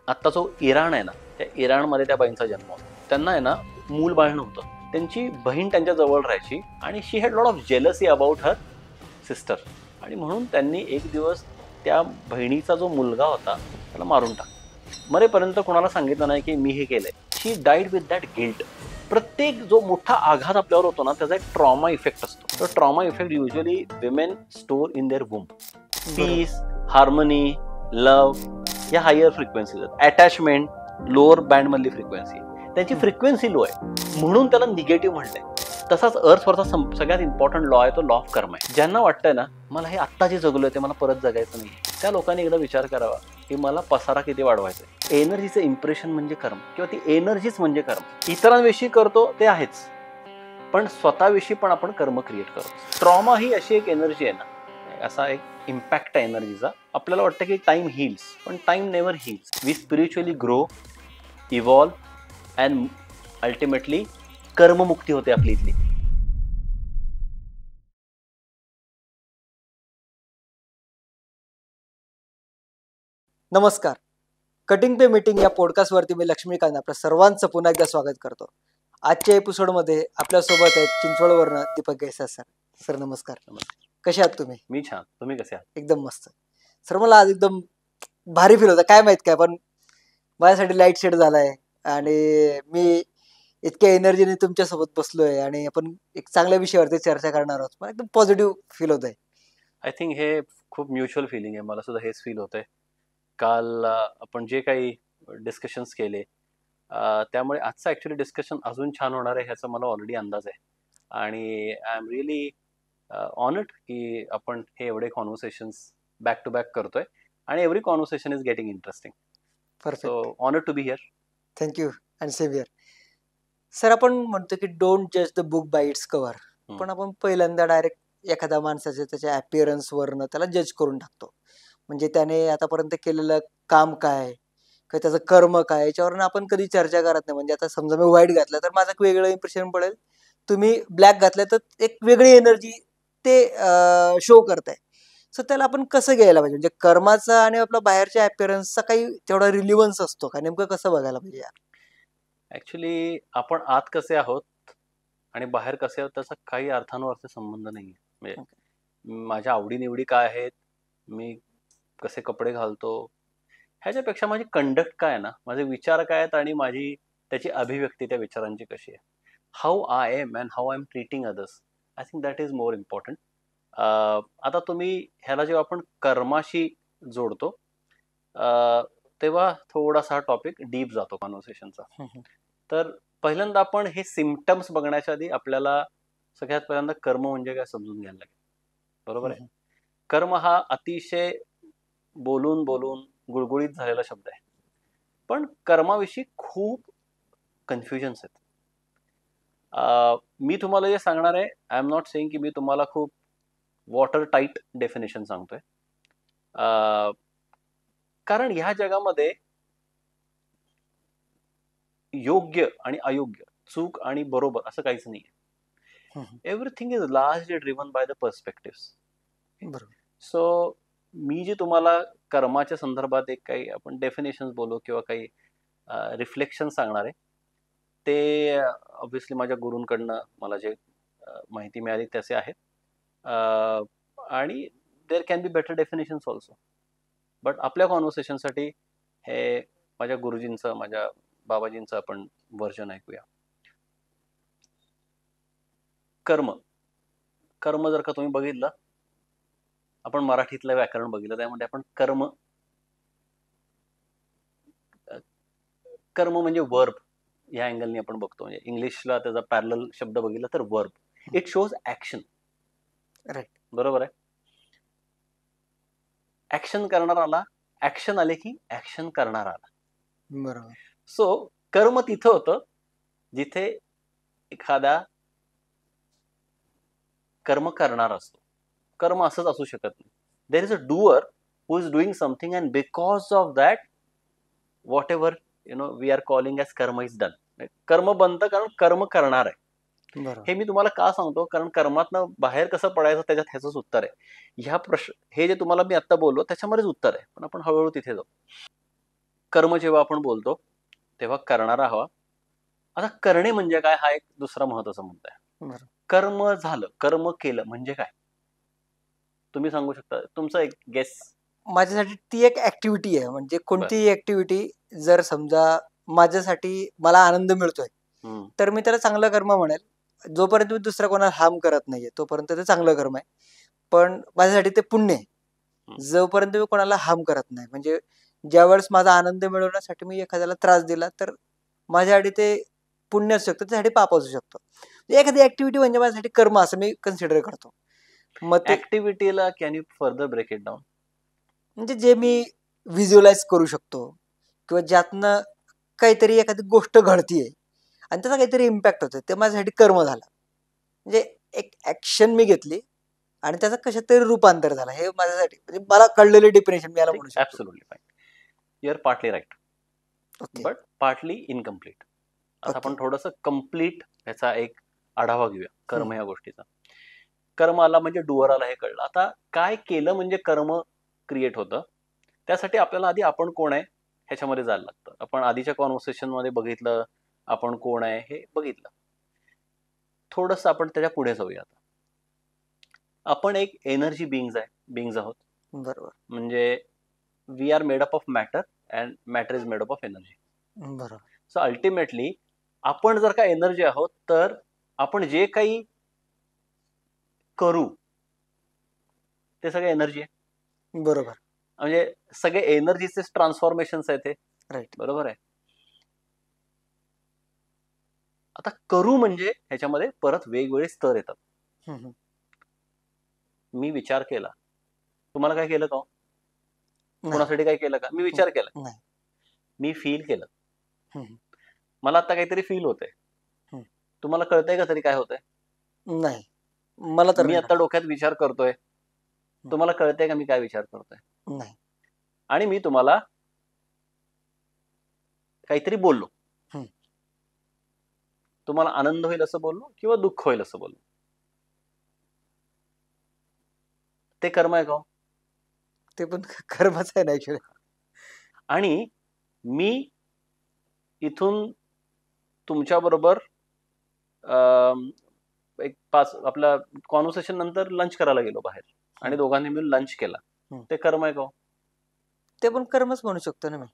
आत्ता जो इराण आहे ना, त्या इराणमध्ये त्या बाईंचा जन्म होता. त्यांना आहे ना मूल बाळ नव्हतं. त्यांची बहीण त्यांच्या जवळ राहायची आणि she had lot of jealousy about her sister. आणि म्हणून त्यांनी एक दिवस त्या बहिणीचा जो मुलगा होता त्याला मारून टाकला. मरेपर्यंत कोणाला सांगितलं नाही की मी हे केलंय. शी डाईड विथ दॅट गिल्ट. प्रत्येक जो मोठा आघात आपल्यावर होतो ना त्याचा एक ट्रॉमा इफेक्ट असतो. तो trauma effect usually women store in their womb. Peace, harmony, love या हायर फ्रिक्वेन्सीज आहेत. अटॅचमेंट लोअर बँड मधली फ्रिक्वेन्सी. त्यांची फ्रिक्वेन्सी लो आहे म्हणून त्याला निगेटिव्ह म्हणलंय. तसाच अर्थवरचा सगळ्यात इम्पॉर्टंट लॉ आहे तो लॉ ऑफ कर्म आहे. ज्यांना वाटतंय ना मला हे आत्ता जे जगलोय ते मला परत जगायचं नाही, त्या लोकांनी एकदा विचार करावा की मला पसारा किती वाढवायचा आहे. एनर्जीचं इम्प्रेशन म्हणजे कर्म किंवा ती एनर्जीच म्हणजे कर्म. इतरांविषयी करतो ते आहेच, पण स्वतःविषयी पण आपण कर्म क्रिएट करतो. ट्रॉमा ही अशी एक एनर्जी आहे ना, असा एक इम्पॅक्ट आहे एनर्जीचा. आपल्याला वाटतं की टाइम हील्स, पण time never heals. We spiritually grow, evolve and ultimately कर्ममुक्ती होते आपली इथली. नमस्कार. कटिंग पे मीटिंग या पॉडकास्टवरती मी लक्ष्मीकांत आपल्या सर्वांचं पुन्हा एकदा स्वागत करतो. आजच्या एपिसोडमध्ये आपल्यासोबत आहेत चिंचवडवरनं दीपक गैसा सर. सर नमस्कार. कसे आहात तुम्ही? मी छान, तुम्ही कसे आहात? एकदम मस्त. सर मला आज एकदम भारी फील होतं, काय माहित काय, पण माझ्यासाठी लाईट शेड झालाय आणि मी इतक्या एनर्जीने तुमच्यासोबत बसलोय आणि आपण एक चांगल्या विषयावरती चर्चा करणार आहोत. मला एकदम पॉझिटिव्ह फील होत आहे. आय थिंक हे खूप म्युच्युअल फिलिंग आहे. मला सुद्धा हेच फील होतंय. काल आपण जे काही डिस्कशन्स केले त्यामुळे आजचं ॲक्च्युली डिस्कशन अजून छान होणार आहे ह्याचा मला ऑलरेडी अंदाज आहे. आणि आय एम रिअली ऑनर्ड की आपण हे एवढे कॉन्व्हर्सेशन्स बॅक टू बॅक करतोय आणि every conversation is getting interesting. So honoured to be here. Thank you and same here. Sir आपण म्हणतो की डोंट जज the book by its cover, पण आपण पहिल्यांदा डायरेक्ट एखाद्या माणसाच्या त्याच्या अपीअरन्स वरनं त्याला जज करून टाकतो. म्हणजे त्याने आतापर्यंत केलेलं काम काय किंवा त्याचं कर्म काय याच्यावरनं आपण कधी चर्चा करत नाही. म्हणजे आता समजा मी व्हाईट घातलं तर माझं एक वेगळं इम्प्रेशन पडेल, तुम्ही ब्लॅक घातलं तर एक वेगळी एनर्जी ते शो करताय. सो त्याला आपण कसं घ्यायला पाहिजे? म्हणजे कर्माचा आणि आपला बाहेरच्या अपीअरन्सचा काही तेवढा रिलिव्हन्स असतो का? नेमकं कसं बघायला पाहिजे? ॲक्च्युली आपण आत कसे आहोत आणि बाहेर कसे आहोत त्याचा काही अर्थानुअर्थ संबंध नाही आहे. म्हणजे माझ्या आवडीनिवडी काय आहेत, मी कसे कपडे घालतो, ह्याच्यापेक्षा माझी कंडक्ट काय आहे ना, माझे विचार काय आहेत आणि माझी त्याची अभिव्यक्ती त्या विचारांची कशी आहे. How I am and how I am treating others, I think that is more important. आता तुम्ही ह्याला जेव्हा आपण कर्माशी जोडतो तेव्हा थोडासा हा टॉपिक डीप जातो कॉन्व्हर्सेशनचा. तर पहिल्यांदा आपण हे सिम्पटम्स बघण्याच्या आधी आपल्याला सगळ्यात पहिल्यांदा कर्म म्हणजे काय समजून घ्यायला लागेल. बरोबर आहे? कर्म हा अतिशय बोलून बोलून गुळगुळीत झालेला शब्द आहे, पण कर्माविषयी खूप कन्फ्युजन्स आहेत. मी तुम्हाला जे सांगणार आहे, आय एम नॉट सेइंग की मी तुम्हाला खूप वॉटर टाईट डेफिनेशन सांगतोय, कारण ह्या जगामध्ये योग्य आणि अयोग्य, चूक आणि बरोबर असं काहीच नाही. Everything is largely driven by the perspectives. So मी जे तुम्हाला कर्माच्या संदर्भात एक काही आपण डेफिनेशन्स बोलू किंवा काही रिफ्लेक्शन सांगणार आहे ते ऑब्व्हियसली माझ्या गुरूंकडनं मला जे माहिती मिळाली त्याचे आहेत. आणि there can be better definitions also, but आपल्या कॉन्व्हर्सेशनसाठी हे माझ्या गुरुजींचं, माझ्या बाबाजींचं आपण व्हर्जन ऐकूया. कर्म कर्म जर का तुम्ही बघितलं, आपण मराठीतलं व्याकरण बघितलं, त्यामध्ये आपण कर्म म्हणजे वर्ब या अँगलने आपण बघतो. म्हणजे इंग्लिशला त्याचा पॅरलल शब्द बघितला तर verb, it shows action. Right, बरोबर आहे? ऍक्शन करणाराला, ऍक्शन आले की ऍक्शन करणाराला. बरोबर. सो कर्म तिथं होतं जिथे एखादा कर्म करणार असतो. कर्म असंच असू शकत नाही. There is a doer who is doing something and because of that whatever we are calling as karma is done. कर्म बनतं कारण कर्म करणार आहे. हे मी तुम्हाला का सांगतो, कारण कर्मातनं बाहेर कसं पडायचं त्याच्यात ह्याचंच उत्तर आहे. ह्या प्रश्न हे जे तुम्हाला मी आता बोललो त्याच्यामध्येच उत्तर आहे, पण आपण हळूहळू तिथे जाऊ. कर्म जेव्हा आपण बोलतो तेव्हा करणारा हवा. आता करणे म्हणजे काय हा एक दुसरा महत्वाचा मुद्दा आहे. बरोबर. कर्म झालं, कर्म केलं म्हणजे काय? तुम्ही सांगू शकता, तुमचा एक गेस. माझ्यासाठी ती एक ऍक्टिव्हिटी आहे. म्हणजे कोणतीही ऍक्टिव्हिटी जर समजा माझ्यासाठी मला आनंद मिळतोय तर मी त्याला चांगलं कर्म म्हणेल. जोपर्यंत मी दुसऱ्या कोणाला हार्म करत नाहीये तोपर्यंत ते चांगलं कर्म आहे. पण माझ्यासाठी ते पुण्य आहे जोपर्यंत मी कोणाला हार्म करत नाही. म्हणजे ज्यावेळेस माझा आनंद मिळवण्यासाठी मी एखाद्याला त्रास दिला तर माझ्यासाठी ते पुण्य असू शकतं, त्यासाठी पाप असू शकतं. एखादी ऍक्टिव्हिटी म्हणजे माझ्यासाठी कर्म असं मी कन्सिडर करतो. मग ते ऍक्टिव्हिटीला can you further break it down? म्हणजे जे मी व्हिज्युअलाइज करू शकतो किंवा ज्यातनं काहीतरी एखादी गोष्ट घडतीये आणि त्याचा काहीतरी इम्पॅक्ट होतोय ते माझ्यासाठी कर्म झालं. म्हणजे एक ऍक्शन मी घेतली आणि त्याचं कशात तरी रूपांतर झालं, हे माझ्यासाठी म्हणजे मला कळलेलं डिफिनेशन मी याला म्हणू शकतो. Absolutely fine. You are partly right, okay. But partly incomplete. आता आपण ओके. थोडंसं कम्प्लीट ह्याचा एक आढावा घेऊया कर्म या गोष्टीचा. कर्म आला म्हणजे डुअर आला हे कळलं. आता काय केलं म्हणजे कर्म क्रिएट होतं. त्यासाठी आपल्याला आधी आपण कोण आहे ह्याच्यामध्ये जायला लागतं. आपण आधीच्या कॉन्व्हर्सेशन मध्ये बघितलं आपण कोण आहे हे बघितलं. थोडंसं आपण त्याच्या पुढे जाऊया. आता आपण एक एनर्जी बिंग्स आहोत. बरोबर. म्हणजे we are made up of matter and matter is made up of energy. बरोबर. सो अल्टिमेटली आपण जर का एनर्जी आहोत तर आपण जे काही करू ते सगळे एनर्जी आहे. बरोबर. म्हणजे सगळे एनर्जीचे ट्रान्सफॉर्मेशन्स आहेत ते. राईट. बरोबर आहे. आता करू म्हणजे ह्याच्यामध्ये परत वेगवेगळे स्तर येतात. मी विचार केला, तुम्हाला काय केलं का? कोणासाठी काय केलं का? मी विचार केला, नाही. मी फील केलं, मला आता काहीतरी फील होतंय. तुम्हाला कळतंय का तरी काय होतंय? नाही, मला तर मी नाही आता डोक्यात विचार करतोय, तुम्हाला कळतंय का मी काय विचार करतोय? नाही. आणि मी तुम्हाला काहीतरी बोललो, तुम्हाला आनंद होईल असं बोललो किंवा दुःख होईल असं बोललो, ते कर्म आहे का? ते पण कर्मच आहे ना ऍक्च्युअली. आणि मी इथून तुमच्या बरोबर एक 5 आपल्या कॉन्व्हर्सेशन नंतर लंच करायला गेलो बाहेर आणि दोघांनी मिळून लंच केला, ते कर्म आहे का? ते पण कर्मच म्हणू शकतो ना मी.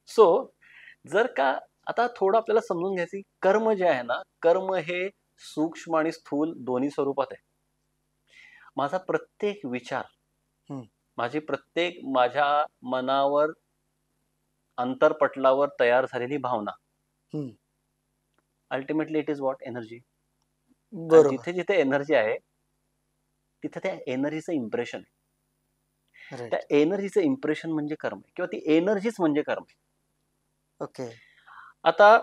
सो जर का आता थोडं आपल्याला समजून घ्यायचं, कर्म जे आहे ना, कर्म हे सूक्ष्म आणि स्थूल दोन्ही स्वरूपात आहे. माझा प्रत्येक विचार, माझ्या मनावर अंतरपटलावर तयार झालेली भावना, ultimately it is what? Energy. जिथे जिथे एनर्जी आहे तिथे त्या एनर्जीचं इम्प्रेशन आहे. त्या एनर्जीचं इम्प्रेशन म्हणजे कर्म आहे किंवा ती एनर्जीच म्हणजे कर्म आहे. ओके. आता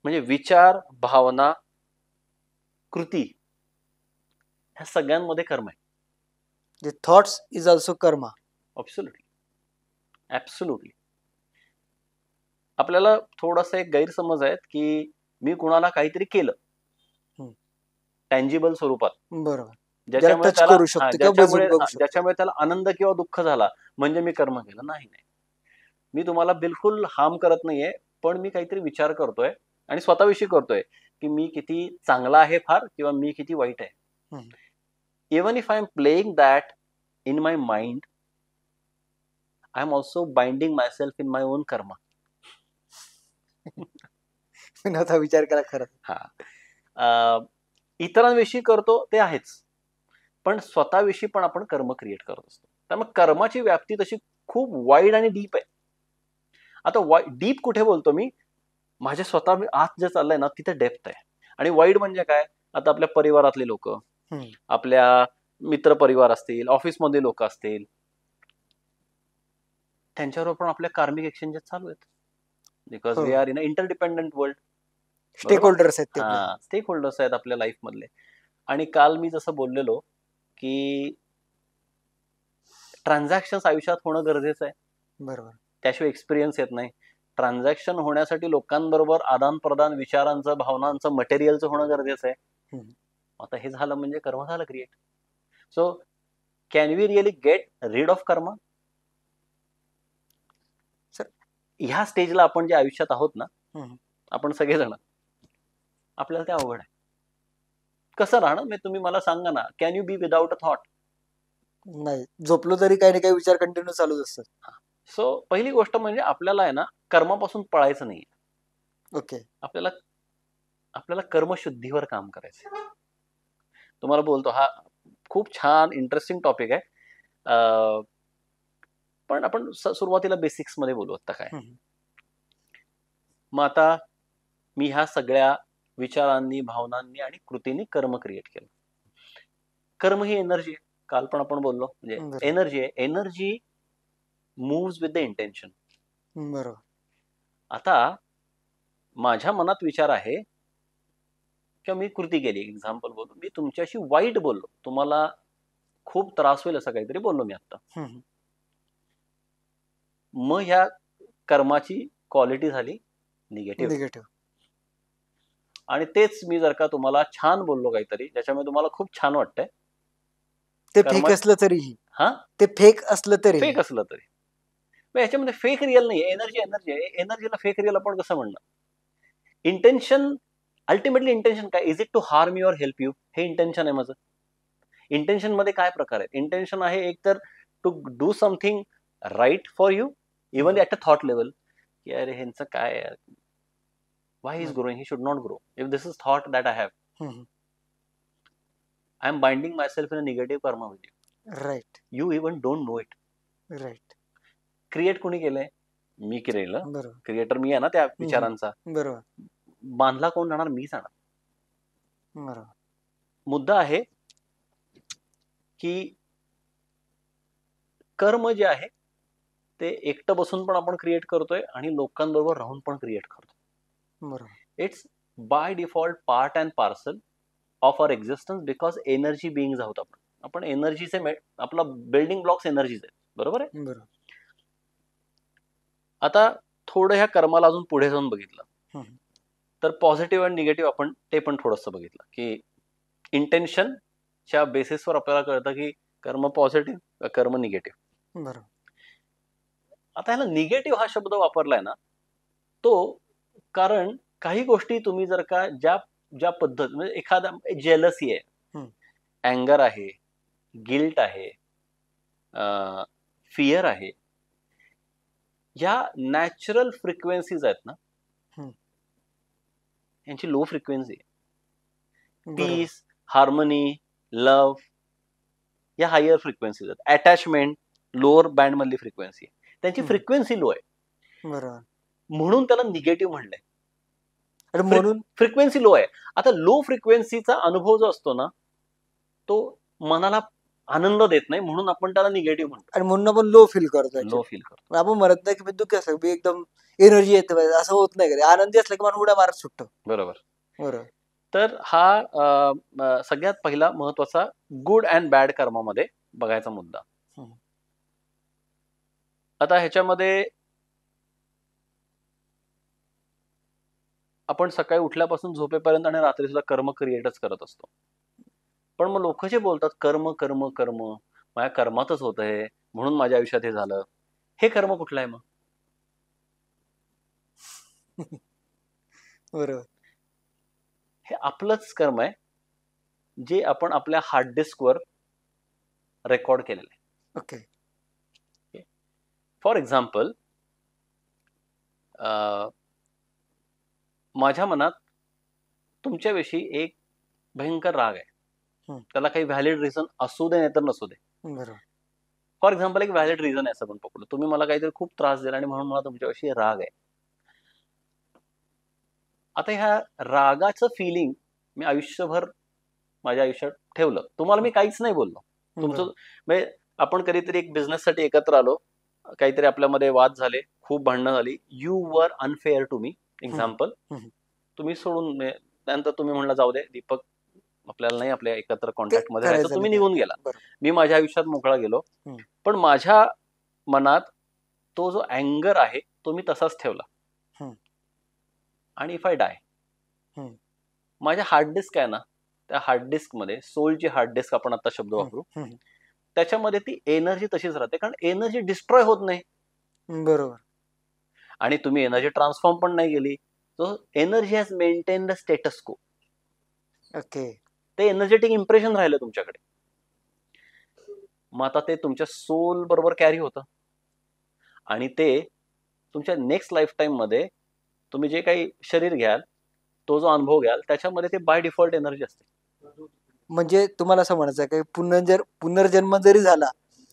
म्हणजे विचार, भावना, कृती ह्या सगळ्यांमध्ये कर्म आहे. थॉट्स इज ऑल्सो कर्म. Absolutely, absolutely. आपल्याला थोडासा एक गैरसमज आहे की मी कुणाला काहीतरी केलं टँजिबल स्वरूपात, बरोबर, ज्याच्यामुळे त्याला आनंद किंवा दुःख झाला म्हणजे मी कर्म केलं. नाही, मी तुम्हाला बिलकुल हार्म करत नाहीये, पण मी काहीतरी विचार करतोय आणि स्वतःविषयी करतोय की मी किती चांगला आहे फार किंवा मी किती वाईट आहे. Even if I am playing that in my mind, I am also binding my self in my on कर्म. विचार करा खरं. इतरांविषयी करतो ते आहेच, पण स्वतःविषयी पण आपण कर्म क्रिएट करत असतो. त्यामुळे कर्माची व्याप्ती तशी खूप वाईड आणि डीप आहे. आता डीप कुठे बोलतो मी? माझ्या स्वतः आत जे चाललंय ना तिथे डेप्थ आहे. आणि वाईड म्हणजे काय? आता आपल्या परिवारातले लोक, आपल्या मित्र परिवार असतील, ऑफिसमध्ये लोक असतील, त्यांच्यावर पण आपल्या कार्मिक एक्सचेंजेस चालू आहेत. Because we are in a interdependent world. Stake holders आहेत ते. स्टेक होल्डर्स आहेत आपल्या लाईफ मधले. आणि काल मी जसं बोललेलो की ट्रान्झॅक्शन आयुष्यात होणं गरजेचं आहे. बरोबर. त्याशिवाय एक्सपिरियन्स येत नाही. ट्रान्झॅक्शन होण्यासाठी लोकांबरोबर आदान प्रदान विचारांचं, भावनांचं, मटेरियलचं होणं गरजेचं आहे. आता हे झालं म्हणजे कर्म झालं create. So can we really get rid of karma? Sir ह्या स्टेजला आपण जे आयुष्यात आहोत ना, हम्म. आपण सगळेजण, आपल्याला ते अवघड आहे. कसं राहणं मी तुम्ही मला सांगा ना, can you be without a thought? नाही, झोपलो तरी काही ना काही विचार कंटिन्यू चालूच असतात. सो पहिली गोष्ट म्हणजे आपल्याला आहे ना कर्मापासून पळायचं नाही. ओके. आपल्याला आपल्याला कर्मशुद्धीवर काम करायचं. तुम्हाला बोलतो हा खूप छान इंटरेस्टिंग टॉपिक आहे. पण आपण सुरुवातीला बेसिक्स मध्ये बोलू आता काय. मग आता मी ह्या सगळ्या विचारांनी, भावनांनी आणि कृतींनी कर्म क्रिएट केलं. कर्म ही एनर्जी आहे. काल पण आपण बोललो, म्हणजे एनर्जी आहे. Energy moves with the intention. बरोबर. आता माझ्या मनात विचार आहे किंवा मी कृती केली. एक्झाम्पल बोलतो, मी तुमच्याशी वाईट बोललो, तुम्हाला खूप त्रास होईल असं काहीतरी बोललो मी आता. मग ह्या कर्माची क्वालिटी झाली निगेटिव्ह. आणि तेच मी जर का तुम्हाला छान बोललो काहीतरी ज्याच्यामुळे तुम्हाला खूप छान वाटतंय, ते फेक असलं तरीही, ते फेक असलं तरी याच्यामध्ये फेक रिअल नाही. एनर्जी आहे. एनर्जीला फेक रिअल आपण कसं म्हणणार? इंटेन्शन, अल्टिमेटली इंटेन्शन काय? Is it to harm you और हेल्प यू? हे इंटेन्शन आहे माझं. इंटेन्शन मध्ये काय प्रकार आहेत? इंटेन्शन आहे एक तर to do something right for you, even at a thought level, की अरे ह्यांचं काय आहे, why he is growing, he should not grow. If this is thought that I have, I am binding myself in a negative karma with you. Right. You even don't know it. Right. Create कोणी केलंय? मी केलेलं. Creator मी आहे ना त्या विचारांचा. बरोबर. बांधला कोण जाणार? मी जाणार. बरोबर. मुद्दा आहे की कर्म जे आहे ते एकटं बसून पण आपण क्रिएट करतोय आणि लोकांबरोबर राहून पण क्रिएट करतोय. बरोबर. It's by default part and parcel of our existence, because energy beings आहोत आपण. आपण एनर्जीचे, आपला बिल्डिंग ब्लॉक्स एनर्जीज आहेत. बरोबर आहे. बरोबर. आता थोडं ह्या कर्माला अजून पुढे जाऊन बघितलं तर पॉझिटिव्ह आणि निगेटिव्ह आपण ते पण थोडंसं बघितलं की इंटेन्शनच्या बेसिसवर आपल्याला कळतं की कर्म पॉझिटिव्ह, कर्म निगेटिव्ह. बरोबर. आता ह्याला निगेटिव्ह हा शब्द वापरलाय ना, तो कारण काही गोष्टी तुम्ही जर का ज्या पद्धत, म्हणजे एखादा जेलसी आहे, अँगर आहे, गिल्ट आहे, फिअर आहे, या नॅचरल फ्रिक्वेन्सीज आहेत ना, यांची लो फ्रिक्वेन्सी आहे. पीस, हार्मनी, लव्ह या हायर फ्रिक्वेन्सीज आहेत. अटॅचमेंट लोअर बँड मधली फ्रिक्वेन्सी आहे. त्यांची फ्रिक्वेन्सी लो आहे. बरोबर. म्हणून त्याला निगेटिव्ह म्हणलंय. म्हणून फ्रिक्वेन्सी लो आहे. आता लो फ्रिक्वेन्सीचा अनुभव जो असतो ना, तो मनाला आनंद देत नाही, म्हणून आपण त्याला निगेटिव्ह म्हणतो. आणि म्हणून आपण लो फील करतो. आपण म्हणत नाही की मी दुःख असलं की एकदम एनर्जी येते, असं होत नाही. आनंदी असलं की मला उड्या मारत सुटतो. बरोबर. बरोबर. तर हा सगळ्यात पहिला महत्वाचा गुड अँड बॅड कर्मामध्ये बघायचा मुद्दा. आता ह्याच्यामध्ये आपण सकाळी उठल्यापासून झोपेपर्यंत आणि रात्री सुद्धा कर्म क्रिएटच करत असतो. पण मग लोक जे बोलतात कर्म कर्म कर्म, माझ्या कर्मातच होत आहे म्हणून माझ्या आयुष्यात हे झालं, हे कर्म कुठलं आहे मग? बरोबर. हे आपलंच कर्म आहे जे आपण आपल्या हार्ड डिस्कवर रेकॉर्ड केलेलं आहे. ओके. फॉर एक्झाम्पल, माझ्या मनात तुमच्याविषयी एक भयंकर राग आहे. त्याला काही व्हॅलिड रिझन असू दे नाही तर नसू दे. बरोबर. फॉर एक्झाम्पल एक व्हॅलिड रिझन आहे असं पण पकडू. तुम्ही मला काहीतरी खूप त्रास दिला आणि म्हणून मला तुमच्याविषयी राग आहे. आता ह्या रागाचं फिलिंग मी आयुष्यभर माझ्या आयुष्यात ठेवलं. तुम्हाला मी काहीच नाही बोललो. तुमचं म्हणजे आपण कधीतरी एक बिझनेससाठी एकत्र आलो, काहीतरी आपल्यामध्ये वाद झाले, खूप भांडणं झाली, you were unfair to me. Example, तुम्ही सोडून त्यानंतर तुम्ही म्हणला जाऊ दे दीपक, आपल्याला नाही आपल्या एकत्र कॉन्टॅक्ट मध्ये राहायचं, तुम्ही निघून गेला. मी माझ्या आयुष्यात मोकळा गेलो. पण माझ्या मनात तो जो अँगर आहे तो मी तसाच ठेवला. आणि इफ आय डाय, माझ्या हार्ड डिस्क आहे ना, त्या हार्ड डिस्क मध्ये, सोलची हार्ड डिस्क आपण आता शब्द वापरू, त्याच्यामध्ये ती एनर्जी तशीच राहते, कारण एनर्जी डिस्ट्रॉय होत नाही. बरोबर. आणि तुम्ही एनर्जी ट्रान्सफॉर्म पण नाही केली, so energy has maintain the status को. ओके. ते एनर्जेटिक इम्प्रेशन राहिलं तुमच्याकडे. मग आता ते तुमच्या सोल बरोबर कॅरी होतं आणि ते तुमच्या नेक्स्ट लाईफ टाईम मध्ये तुम्ही जे काही शरीर घ्याल, तो जो अनुभव घ्याल, त्याच्यामध्ये ते बाय डिफॉल्ट एनर्जी असते. म्हणजे तुम्हाला असं म्हणायचं आहे की पुनर्जन्म जरी झाला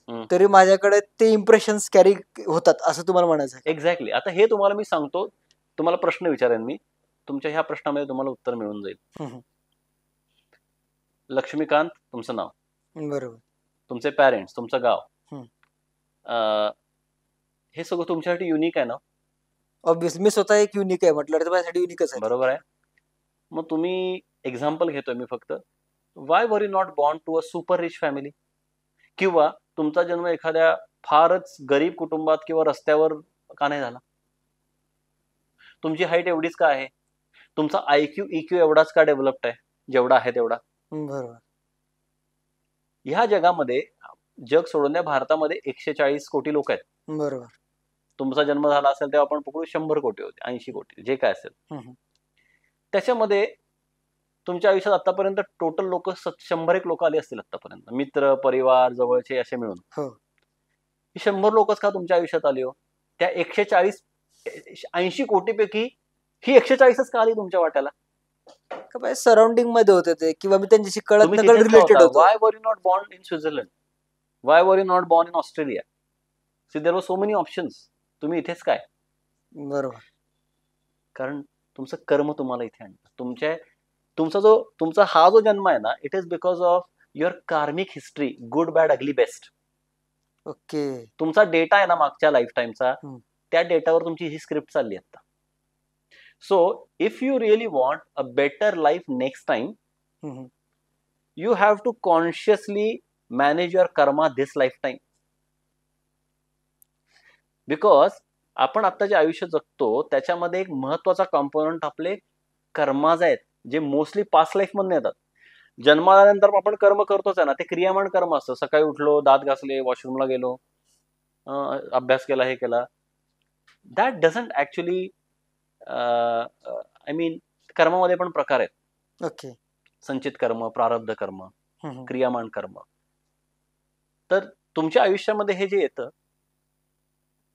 हम्म. तरी माझ्याकडे ते इम्प्रेशन्स कॅरी होतात असं तुम्हाला म्हणायचं आहे. एक्झॅक्टली. आता हे तुम्हाला मी सांगतो, तुम्हाला प्रश्न विचारेन मी, तुमच्या ह्या प्रश्नामध्ये तुम्हाला उत्तर मिळून जाईल. हम्म. लक्ष्मीकांत तुमचं नाव, बरोबर. तुमचे पॅरेंट्स, तुमचं गाव, हम्म. हे सगळं तुमच्यासाठी युनिक आहे ना. ऑब्विसली मी स्वतः एक युनिक आहे म्हटलं तर माझ्यासाठी युनिकच आहे. बरोबर आहे. मग तुम्ही एक्झाम्पल घेतोय मी फक्त, why were you not born to a super rich family? किंवा तुमचा जन्म एखाद्या फारच गरीब कुटुंबात किंवा रस्त्यावर का नाही झाला? तुमची हाईट एवढीच का आहे? तुमचा IQ EQ एवढाच का डेव्हलप्ड आहे जेवढा आहे तेवढा? बरोबर. ह्या जगामध्ये, जग सोडून द्या, भारतामध्ये 140 कोटी लोक आहेत. बरोबर. तुमचा जन्म झाला असेल तेव्हा आपण पकडू 100 कोटी होते, 80 कोटी, जे काय असेल. हम्म. त्याच्यामध्ये तुमच्या आयुष्यात आतापर्यंत टोटल लोक 101 लोक आली असतील आतापर्यंत, मित्र, परिवार, जवळचे असे मिळून. हो. ही 100 लोकच का तुमच्या आयुष्यात आली हो? त्या 80 कोटीपैकी ही 140च का आली तुमच्या वाट्याला? सराउंडिंग मध्ये होते ते किंवा मी त्यांच्याशी कळत तुम्ही नकळत रिलेटेड होतो. Why were you not born in Switzerland? Why were you not born in Australia? See there were so many options. तुम्ही इथेच काय? बरोबर. कारण तुमचं कर्म तुम्हाला इथे आणतं. तुमचा हा जो जन्म आहे ना, it is because of your कार्मिक हिस्ट्री, गुड, बॅड, अगली, बेस्ट. ओके. तुमचा डेटा आहे ना मागच्या लाईफ टाईमचा, हम्म. त्या डेटावर तुमची ही स्क्रिप्ट चालली आता. So if you really want a better life next time, हम्म. you have to consciously manage your karma this lifetime. Because आपण आता जे आयुष्य जगतो त्याच्यामध्ये एक महत्वाचा कॉम्पोनंट आपले कर्माज आहेत, जे मोस्टली पास्ट लाईफ मधून येतात. जन्मानंतर आपण कर्म करतोच आहे ना, ते क्रियामान कर्म असतं. सकाळी उठलो, दात घासले, वॉशरूमला गेलो, अभ्यास केला, हे केला. That doesn't actually, I mean, कर्मामध्ये पण प्रकार आहेत. ओके. संचित कर्म, प्रारब्ध कर्म, हम्म. क्रियामान कर्म. तर तुमच्या आयुष्यामध्ये हे जे येतं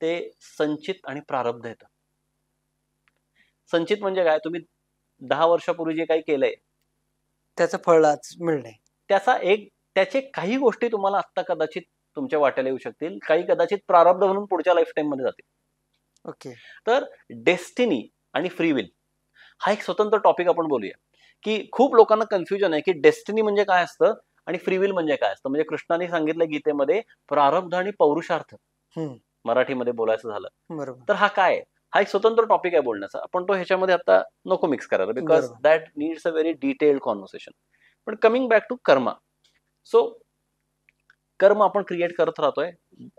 ते संचित आणि प्रारब्ध येतं. संचित म्हणजे काय? तुम्ही 10 वर्षापूर्वी जे काही केलंय त्याचं फळ आज मिळणे. त्याचे काही गोष्टी तुम्हाला आत्ता कदाचित तुमच्या वाट्याला येऊ शकतील, काही कदाचित प्रारब्ध म्हणून पुढच्या लाईफ टाईम मध्ये जातील. ओके. तर डेस्टिनी आणि फ्री विल हा एक स्वतंत्र टॉपिक आपण बोलूया. की खूप लोकांना कन्फ्युजन आहे की डेस्टिनी म्हणजे काय असतं आणि फ्री विल म्हणजे काय असतं. म्हणजे कृष्णाने सांगितलं गीतेमध्ये प्रारब्ध आणि पौरुषार्थ, मराठीमध्ये बोलायचं झालं बरोबर. तर हा काय? हा एक स्वतंत्र टॉपिक आहे बोलण्याचा. आपण तो ह्याच्यामध्ये आता नको मिक्स करायला, because that needs a very detailed conversation. पण coming back to karma. So कर्म आपण क्रिएट करत राहतोय.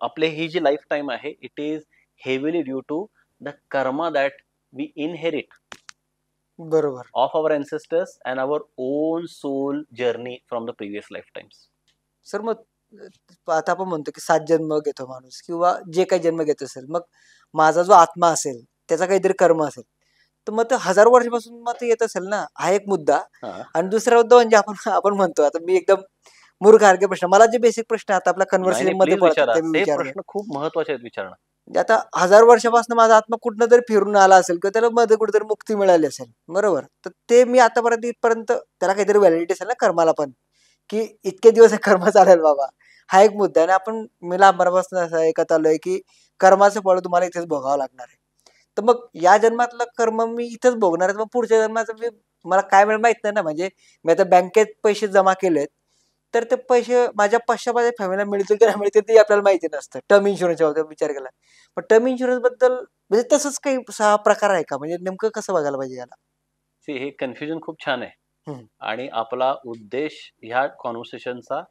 आपले ही जी लाईफ टाईम आहे, it is heavily due to the karma that we inherit, बरोबर, of our ancestors and our own soul journey from the previous lifetimes. Sir मग आता आपण म्हणतो की 7 जन्म घेतो माणूस किंवा जे काही जन्म घेत असेल, मग माझा जो आत्मा असेल त्याचा काहीतरी कर्म असेल, तर मग ते 1000 वर्षापासून मग ते येत असेल ना, हा एक मुद्दा. आणि दुसरा मुद्दा म्हणजे आपण म्हणतो, आता मी एकदम मूर्खार्गे प्रश्न, मला जे बेसिक प्रश्न आता आपल्या कन्व्हर्सेशन मध्ये पडतात ते मी विचारतो. प्रश्न खूप महत्त्वाचे आहेत विचारणं. म्हणजे आता 1000 वर्षापासून माझा आत्मा कुठनं तरी फिरून आला असेल किंवा त्याला मध्ये कुठेतरी मुक्ती मिळाली असेल, बरोबर, तर ते मी आतापर्यंत इथपर्यंत त्याला काहीतरी व्हॅलिडिटी असेल ना कर्माला पण, की इतके दिवस हे कर्म चालेल बाबा. हा एक मुद्दा आहे. आणि आपण मी लहानपणापासून असं ऐकत आलोय की कर्माचं फळ तुम्हाला इथेच भोगावं लागणार आहे. तर मग या जन्मातलं कर्म मी इथेच भोगणार आहे, मग पुढच्या जन्माचं मला काय मिळेल माहित नाही ना. म्हणजे मी आता बँकेत पैसे जमा केलेत, तर ते पैसे माझ्या माझ्या फॅमिलीला मिळतील की नाही मिळतील ते आपल्याला माहिती नसतं. टर्म इन्शुरन्सच्या बाबतीत विचार केला, पण टर्म इन्शुरन्स बद्दल म्हणजे तसंच काही 6 प्रकार आहे का? म्हणजे नेमकं कसं बघायला पाहिजे याला? हे कन्फ्युजन खूप छान आहे आणि आपला उद्देश ह्या कॉन्व्हर्सेशनचा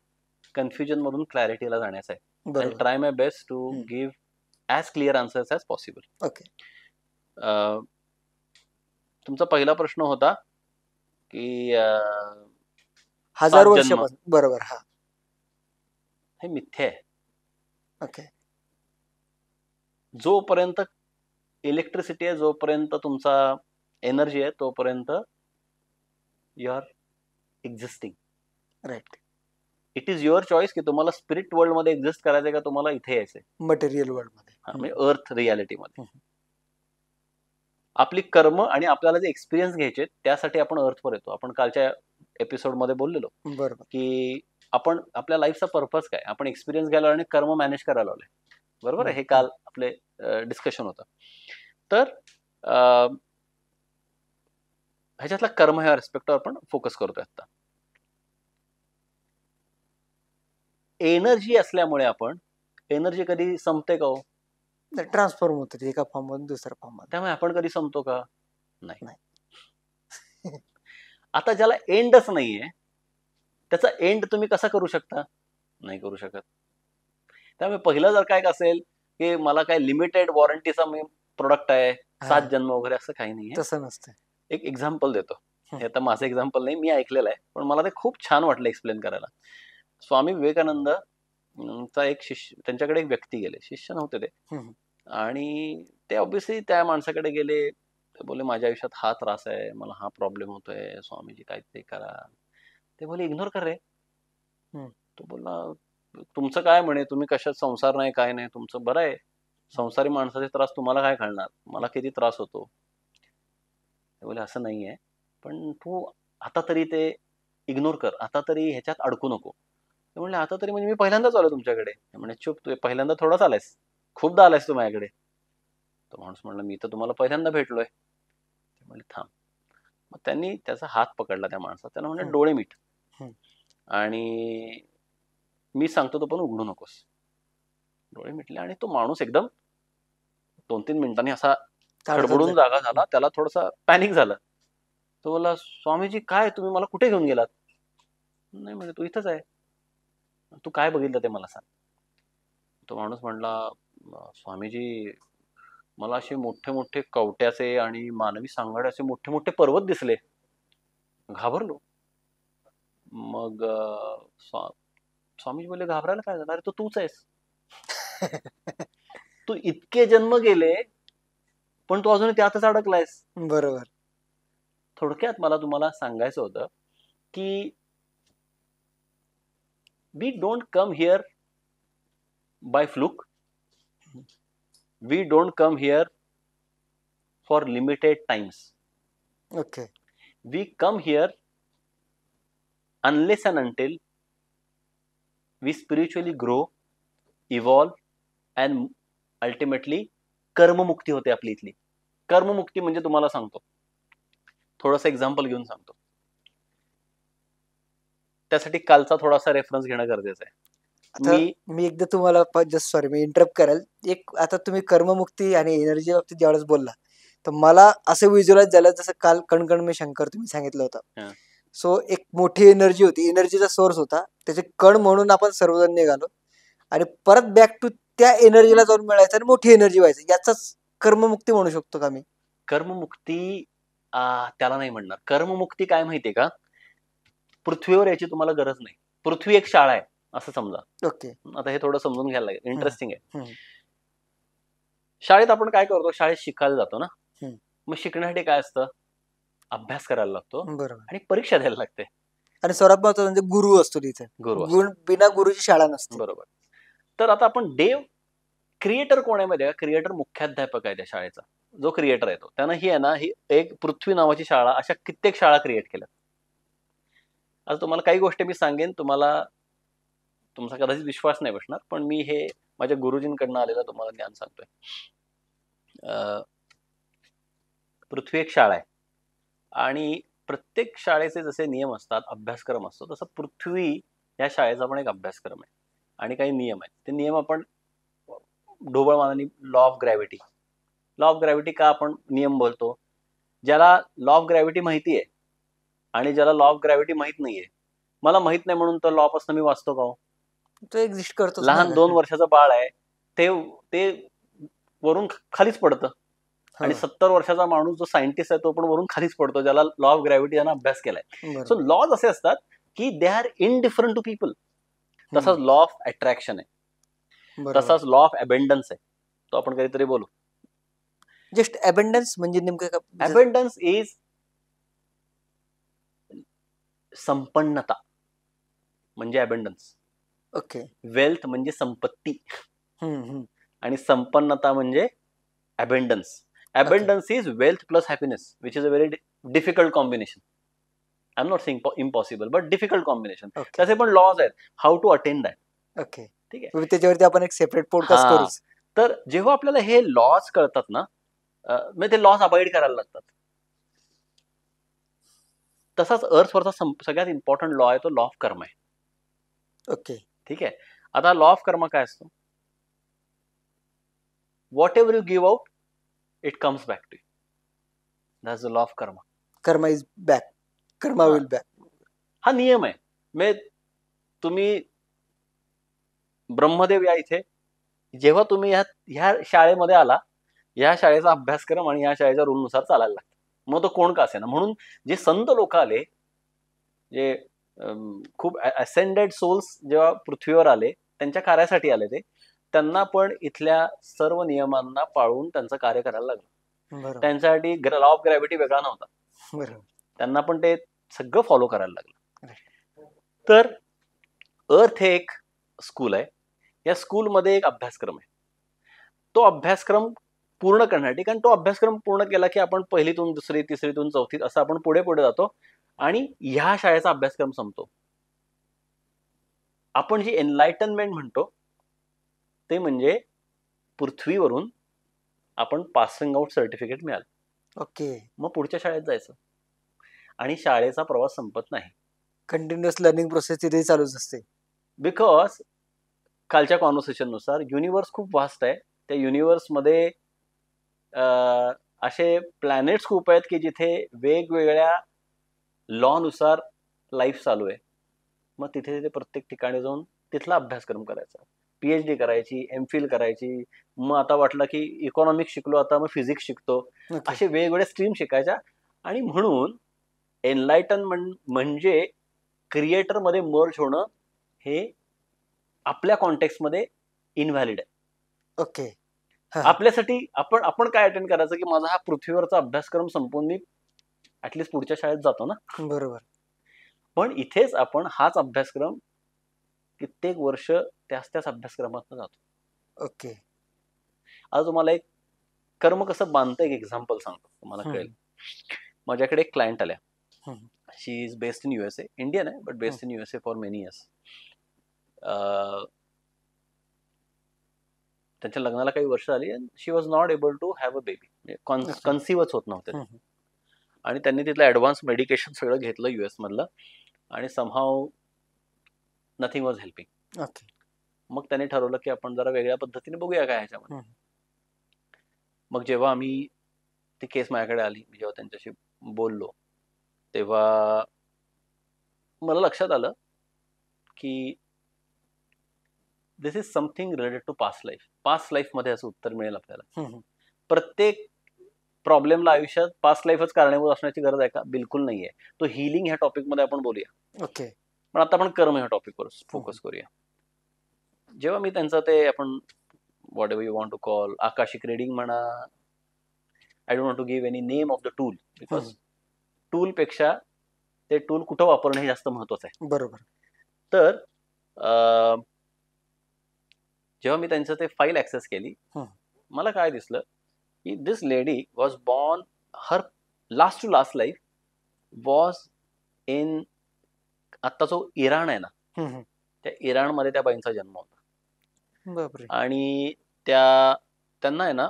कन्फ्युजन मधून क्लॅरिटीला जाण्याचा आहे. I try my best to give as clear answers as possible. Okay. तुमचा पहिला प्रश्न होता की 1000 वर्षापासून, बरोबर, हा हे मिथ्या आहे. ओके. जोपर्यंत इलेक्ट्रिसिटी आहे जोपर्यंत तुमचा एनर्जी आहे तोपर्यंत you are existing. Right. It is your choice की तुम्हाला स्पिरिट वर्ल्ड मध्ये एक्झिस्ट करायचंय का तुम्हाला इथे यायचंय, मटेरियल वर्ल्ड मध्ये. म्हणजे अर्थ रियालिटीमध्ये. आपली कर्म आणि आपल्याला जे एक्सपिरियन्स घ्यायचे त्यासाठी आपण अर्थवर येतो. आपण कालच्या एपिसोड मध्ये बोललेलो बरोबर. की आपण आपल्या लाईफचा पर्पज काय, आपण एक्सपिरियन्स घ्यायला आणि कर्म मॅनेज करायला लावले. बरोबर आहे, हे काल आपले डिस्कशन होतं. तर ह्याच्यातला कर्म ह्या रिस्पेक्टवर आपण फोकस करतोय आता. एनर्जी असल्यामुळे आपण एनर्जी कधी संपते का हो? ट्रान्सफॉर्म होते एका फॉर्म मधून दुसऱ्या फॉर्म मध्ये. त्यामुळे आपण कधी संपतो का? नाही. आता ज्याला एंडच नाहीये त्याचा एंड तुम्ही कसा करू शकता? नाही करू शकत. त्यामुळे पहिलं जर काय असेल की मला काय लिमिटेड वॉरंटीचा प्रोडक्ट आहे, 7 जन्म वगैरे, असं काही नाहीये. तसं नसतं. एक एक्झाम्पल देतो. हे आता माझं एक्झाम्पल नाही, मी ऐकलेलं आहे, पण मला ते खूप छान वाटलं एक्सप्लेन करायला. स्वामी विवेकानंद चा एक शिष्य, त्यांच्याकडे एक व्यक्ती गेले, शिष्य नव्हते ते, आणि ते ऑब्व्हियसली त्या माणसाकडे गेले. ते बोले माझ्या आयुष्यात हा त्रास आहे, मला हा प्रॉब्लेम होतोय, स्वामीजी काहीतरी करा. ते बोले इग्नोर कर रे. तो बोलला तुमचं काय म्हणे, तुम्ही कशात संसार नाही काय नाही, तुमचं बरं आहे, संसारी माणसाचे त्रास तुम्हाला काय कळणार, मला किती त्रास होतो. ते बोले असं नाहीये, पण तू आता तरी ते इग्नोर कर, आता तरी ह्याच्यात अडकू नको. ते म्हणले आता तरी म्हणजे मी पहिल्यांदाच आलो तुमच्याकडे. म्हणे चुप, तू पहिल्यांदा थोडाच आलायस, खूपदा आलायस तू माझ्याकडे. तो माणूस म्हणला मी तर तुम्हाला पहिल्यांदा भेटलोय. ते म्हणले थांब. मग त्यांनी त्याचा हात पकडला त्या माणसाचा, त्याला म्हणजे डोळे मीट आणि मी सांगतो तो पण उघडू नकोस. डोळे मिटले आणि तो माणूस एकदम 2-3 मिनिटांनी असा खडबडून जागा झाला. त्याला थोडासा पॅनिक झालं. तो बोला स्वामीजी काय, तुम्ही मला कुठे घेऊन गेलात? नाही म्हणजे तू इथंच आहे. तू काय बघितलं ते मला सांग. तो माणूस म्हणला स्वामीजी मला असे मोठे मोठे कवट्याचे आणि मानवी सांगाड्याचे मोठे मोठे पर्वत दिसले. घाबरलो. मग स्वामीजी बोलले घाबरायला काय झालं, अरे तो तूच आहेस. तू इतके जन्म गेले पण तू अजून त्यातच अडकलायस. बरोबर. थोडक्यात मला तुम्हाला सांगायचं होतं की we don't come here by fluke, we don't come here for limited times. Okay. We come here unless and until we spiritually grow, evolve and ultimately कर्ममुक्ती होते आपली इथली. कर्ममुक्ती म्हणजे तुम्हाला सांगतो, थोडंसं एक्झाम्पल घेऊन सांगतो. त्यासाठी कालचा थोडासा रेफरन्स घेणं गरजेचं आहे. मी एकदा तुम्हाला जस्ट सॉरी मी इंटरप्ट करेल. एक आता तुम्ही कर्ममुक्ती आणि एनर्जी बाबतीत ज्यावेळेस बोलला तर मला असं व्हिज्युअलाइज झालं जसं काल कणकण में शंकर तुम्ही सांगितलं होतं. सो एक मोठी एनर्जी होती, एनर्जीचा सोर्स होता, त्याचे कण म्हणून आपण सर्वजण निघालो आणि परत बॅक टू त्या एनर्जीला जाऊन मिळायचं आणि मोठी एनर्जी व्हायचं. याचाच कर्ममुक्ती म्हणू शकतो का मी? कर्ममुक्ती त्याला नाही म्हणणार. कर्ममुक्ती काय माहितीये का, पृथ्वीवर याची तुम्हाला गरज नाही. पृथ्वी एक शाळा आहे असं समजा. ओके. आता हे थोडं समजून घ्यायला लागेल, इंटरेस्टिंग आहे. शाळेत आपण काय करतो, शाळेत शिकायला जातो ना, मग शिकण्यासाठी काय असतं, अभ्यास करायला लागतो आणि परीक्षा द्यायला लागते. आणि सर्वात महत्त्वाचं म्हणजे गुरु असतो तिथे. गुरु बिना गुरुची शाळा नसते. बरोबर. तर आता आपण देव क्रिएटर कोण आहे माहिती, क्रिएटर मुख्याध्यापक आहे त्या शाळेचा. जो क्रिएटर आहे तो, त्यानं ही आहे ना, ही एक पृथ्वी नावाची शाळा, अशा कित्येक शाळा क्रिएट केल्या. आता तुम्हाला काही गोष्टी मी सांगेन, तुम्हाला तुमचा कदाचित विश्वास नाही बसणार, पण मी हे माझ्या गुरुजींकडनं आलेलं तुम्हाला ज्ञान सांगतोय. पृथ्वी एक शाळा आहे आणि प्रत्येक शाळेचे जसे नियम असतात, अभ्यासक्रम असतो, तसं पृथ्वी या शाळेचा पण एक अभ्यासक्रम आहे आणि काही नियम आहेत. ते नियम आपण ढोबळमानाने law of gravity. Law of gravity का आपण नियम बोलतो, ज्याला लॉ ऑफ ग्रॅव्हिटी माहिती आहे आणि ज्याला लॉ ऑफ ग्रॅव्हिटी माहित नाहीये. मला माहित नाही म्हणून तर लॉ पासून मी वाचतो का? तो एक्झिस्ट करतो. लहान 2 वर्षाचं बाळ आहे, ते वरून खालीच पडतं आणि 70 वर्षाचा माणूस जो सायंटिस्ट आहे तो पण वरून खालीच पडतो, ज्याला लॉ ऑफ ग्रॅव्हिटी यानं अभ्यास केलाय. सो लॉज असे असतात की दे आर इनडिफरंट टू पीपल. तसाच लॉ ऑफ अट्रॅक्शन आहे, तसाच लॉ ऑफ अबेंडन्स आहे, तो आपण कधीतरी बोलू. जस्ट अबंडन्स म्हणजे नेमकं का? अबंडन्स इज संपन्नता म्हणजे अबंडन्स. ओके. वेल्थ म्हणजे संपत्ती आणि संपन्नता म्हणजे abundance. Abundance is wealth plus happiness which is a very difficult combination. I am not saying impossible but difficult combination. Okay. त्याचे पण लॉज आहेत how to attain that. Okay. ठीक आहे. त्याच्यावरती आपण एक सेपरेट पॉडकास्ट हा. करूच. तर जेव्हा आपल्याला हे लॉज कळतात ना, म्हणजे ते लॉज अवॉइड करायला लागतात. तसाच अर्थवरचा सगळ्यात इम्पॉर्टंट लॉ आहे तो लॉ ऑफ कर्म आहे. ओके. ठीक आहे. आता लॉ ऑफ कर्म काय असतो? Whatever you give out it comes back to you. That's the law of karma. Karma is back. Karma will back. हा नियम आहे. म्हणजे तुम्ही ब्रह्मदेव या इथे जेव्हा तुम्ही ह्या शाळेमध्ये आला, ह्या शाळेचा अभ्यासक्रम आणि ह्या शाळेच्या रूलनुसार चालायला लागतं. मग तो कोण का असेना. म्हणून जे संत लोक आले, जे खूप असेंडेड सोल्स जेव्हा पृथ्वीवर आले, त्यांच्या कार्यासाठी आले ते, त्यांना पण इथल्या सर्व नियमांना पाळून त्यांचं कार्य करायला लागलं. त्यांच्यासाठी लॉ ऑफ ग्रॅव्हिटी वेगळा नव्हता. त्यांना पण ते सगळं फॉलो करायला लागलं. तर अर्थ हे एक स्कूल आहे. या स्कूलमध्ये एक अभ्यासक्रम आहे. तो अभ्यासक्रम पूर्ण करण्यासाठी, कारण तो अभ्यासक्रम पूर्ण केला की आपण पहिलीतून दुसरी, तिसरीतून चौथीत असं आपण पुढे पुढे जातो आणि ह्या शाळेचा अभ्यासक्रम संपतो. आपण जी एनलायटनमेंट म्हणतो ते म्हणजे पृथ्वीवरून आपण पासिंग आउट सर्टिफिकेट मिळालं. ओके. मग पुढच्या शाळेत जायचं आणि शाळेचा प्रवास संपत नाही. कंटिन्युअस लर्निंग प्रोसेस तिथे चालूच असते. बिकॉज कालच्या कॉन्व्हर्सेशन नुसार युनिव्हर्स खूप वास्ट आहे. त्या युनिव्हर्समध्ये असे प्लॅनेट्स खूप आहेत की जिथे वेगवेगळ्या लॉ नुसार लाईफ चालू आहे. मग तिथे प्रत्येक ठिकाणी जाऊन तिथला अभ्यासक्रम करायचा, PhD करायची, MPhil करायची. मग आता वाटलं की इकॉनॉमिक्स शिकलो, आता मग फिजिक्स शिकतो. असे वेगवेगळे स्ट्रीम शिकायच्या. आणि म्हणून एनलायटनमेंट म्हणजे क्रिएटर मध्ये मर्ज होणं हे आपल्या कॉन्टेक्स्टमध्ये इनव्हॅलिड आहे. ओके. आपल्यासाठी आपण काय अटेंड करायचं की माझा हा पृथ्वीवरचा अभ्यासक्रम संपवून मी ऍटलिस्ट पुढच्या शाळेत जातो ना. बरोबर. पण इथेच आपण हाच अभ्यासक्रम कित्येक वर्ष त्याच अभ्यासक्रमातून जातो. ओके. आज तुम्हाला एक कर्म कसं बांधतं एक एक्झाम्पल सांगतो, तुम्हाला कळेल. माझ्याकडे एक क्लायंट आल्या. She is based in USA. Indian आहे but based in USA for many years. त्यांच्या लग्नाला काही वर्ष आली and she was not able to have a baby. कन्सिव्हच होत नव्हते. आणि त्यांनी तिथलं ऍडव्हान्स मेडिकेशन सगळं घेतलं US मधलं आणि समहाव नथिंग वॉज हेल्पिंग. मग त्यांनी ठरवलं की आपण जरा वेगळ्या पद्धतीने बघूया काय ह्याच्यामध्ये. मग जेव्हा आम्ही ती केस माझ्याकडे आली, जेव्हा त्यांच्याशी बोललो, तेव्हा मला लक्षात आलं की this is something related to past life. Past life मध्ये असं उत्तर मिळेल आपल्याला. प्रत्येक प्रॉब्लेमला आयुष्यात पास्ट लाईफच कारणीभूत असण्याची गरज आहे का? बिलकुल नाहीये. तो हिलिंग ह्या टॉपिक मध्ये आपण बोलूया. ओके. पण आता आपण कर्म ह्या टॉपिकवर फोकस करूया. जेव्हा मी त्यांचं ते आपण whatever you want to call akashic reading म्हणा, I don't want to give any name of the tool because tool पेक्षा ते टूल कुठं वापरणं हे जास्त महत्वाचं आहे. बरोबर. तर जेव्हा मी त्यांचं ते फाईल ऍक्सेस केली, मला काय दिसलं की this lady was born, her last to last life was in, आता जो इराण आहे ना, त्या इराणमध्ये त्या बाईंचा जन्म होता. आणि त्यांना आहे ना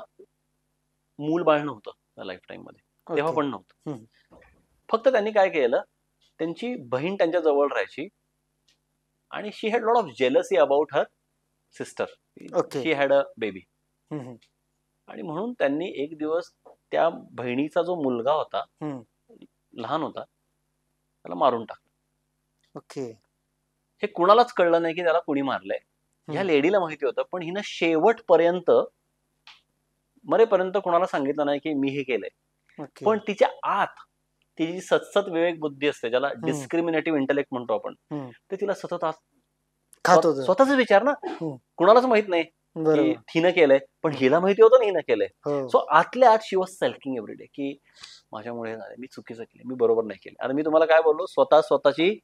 मूल बाळ नव्हतं त्या लाईफ टाईम मध्ये, तेव्हा पण नव्हतं. फक्त त्यांनी काय केलं, त्यांची बहीण त्यांच्या जवळ राहायची आणि she had lot of jealousy about her sister. She had a baby. आणि म्हणून त्यांनी एक दिवस त्या बहिणीचा जो मुलगा होता, लहान होता, त्याला मारून टाकलं. ओके. हे कुणालाच कळलं नाही की त्याला कुणी मारलंय. ह्या लेडीला माहिती होतं, पण हिनं शेवटपर्यंत मरेपर्यंत कुणाला सांगितलं नाही की मी हे केलंय. पण तिच्या आत तिची सतसत विवेक बुद्धी असते, ज्याला डिस्क्रिमिनेटिव्ह इंटेलेक्ट म्हणतो आपण, ते तिला सतत स्वतःच विचार ना, कुणालाच माहित नाही की बरोबर. हिनं केलंय, पण हिला माहिती होतं ना हिनं केलंय. हो. सो आतल्या आत शी वॉज सेल्फिंग एव्हरीडे की माझ्यामुळे हे झालंय, मी चुकीचं केलं, मी बरोबर नाही केलं. आणि मी तुम्हाला काय बोललो, स्वतःची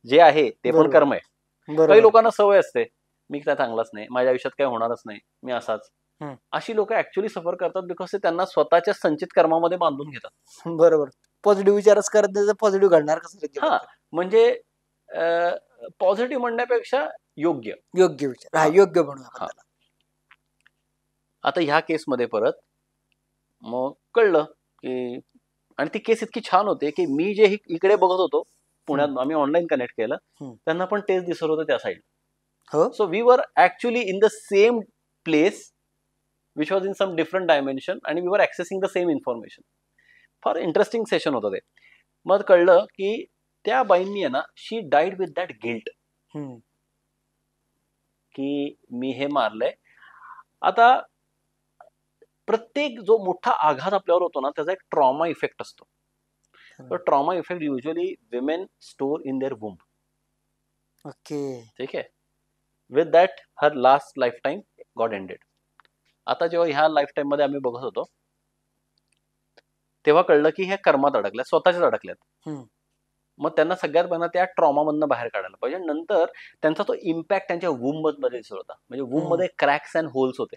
जे आहे ते पण बरोबर. कर्म आहे. काही बरोबर. लोकांना सवय असते, मी काय चांगलाच नाही, माझ्या आयुष्यात काय होणारच नाही, मी असाच. हम्म. अशी लोक ऍक्च्युअली सफर करतात बिकॉज ते त्यांना स्वतःच्या संचित कर्मामध्ये बांधून घेतात. बरोबर. पॉझिटिव्ह विचारच करत नाही तर पॉझिटिव्ह घडणार कसं रे हा, जीवनात? म्हणजे पॉझिटिव्ह म्हणण्यापेक्षा योग्य. योग्य विचार. हा, हा. योग्य म्हणूया आपण हा. त्याला. आता ह्या केसमध्ये परत मग कळलं की, आणि ती केस इतकी छान होते की मी जे इकडे बघत होतो पुण्यात, आम्ही ऑनलाईन कनेक्ट केलं, हम्म. त्यांना पण तेच दिसत होतं त्या साईड. हो. So we were actually in the same place which was in some different dimension, आणि we were accessing the same information. फार इंटरेस्टिंग सेशन होतं ते. मग कळलं की त्या बाईंनी आहे ना, she died with that guilt hmm. की मी हे मारलंय. आता प्रत्येक जो मोठा आघात आपल्यावर होतो ना, त्याचा एक ट्रॉमा इफेक्ट असतो. तो trauma effect usually women store in their womb. Okay. ठीक आहे. With that her last life time got ended. आता जेव्हा ह्या लाईफ टाईम मध्ये आम्ही बघत होतो, तेव्हा कळलं की ह्या कर्मात अडकल्यात, स्वतःच्याच अडकल्यात. हम्म. मग त्यांना सगळ्यात पहिला त्या ट्रॉमामधनं बाहेर काढायला पाहिजे. नंतर त्यांचा तो इम्पॅक्ट त्यांच्या वूम मध्ये दिसत होता. म्हणजे वूम मध्ये क्रॅक्स अँड होल्स होते.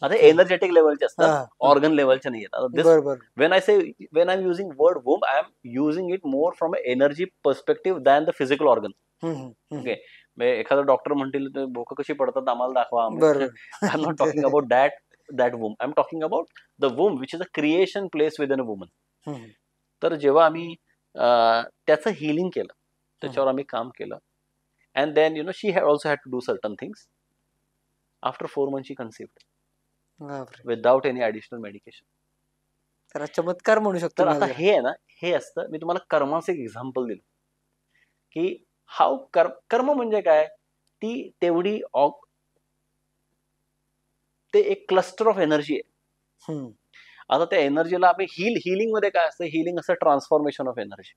आता ओके. एनर्जेटिक लेवलचे असतात, हा, हा. ऑर्गन लेवलचे नाही आहेत. दिस बरोबर. when I am using word womb, I am using it more from an energy perspective than the physical organ. हम्म, हम्म. Okay. म्हणजे एखादा डॉक्टर म्हणतील भोकं कशी पडतात आम्हाला दाखवा. बरोबर. I am not talking about that womb. I am talking about the womb which is a creation place within a woman. Hmm. तर जेव्हा आम्ही त्याचं हिलिंग केलं, त्याच्यावर आम्ही काम केलं, and then she had also had to do certain things. After 4 months she conceived बापरे. Without any additional medication. त्याला चमत्कार म्हणू शकतो तर मी आता जरा. हे आहे ना, हे असतं, मी तुम्हाला कर्माचं एक एक्झाम्पल दिलं की हाऊ कर्म म्हणजे काय, ती तेवढी ते एक क्लस्टर ऑफ एनर्जी आहे. हम्म. आता त्या एनर्जीला आम्ही हिलिंग मध्ये काय असतं, हिलिंग असं ट्रान्सफॉर्मेशन ऑफ एनर्जी.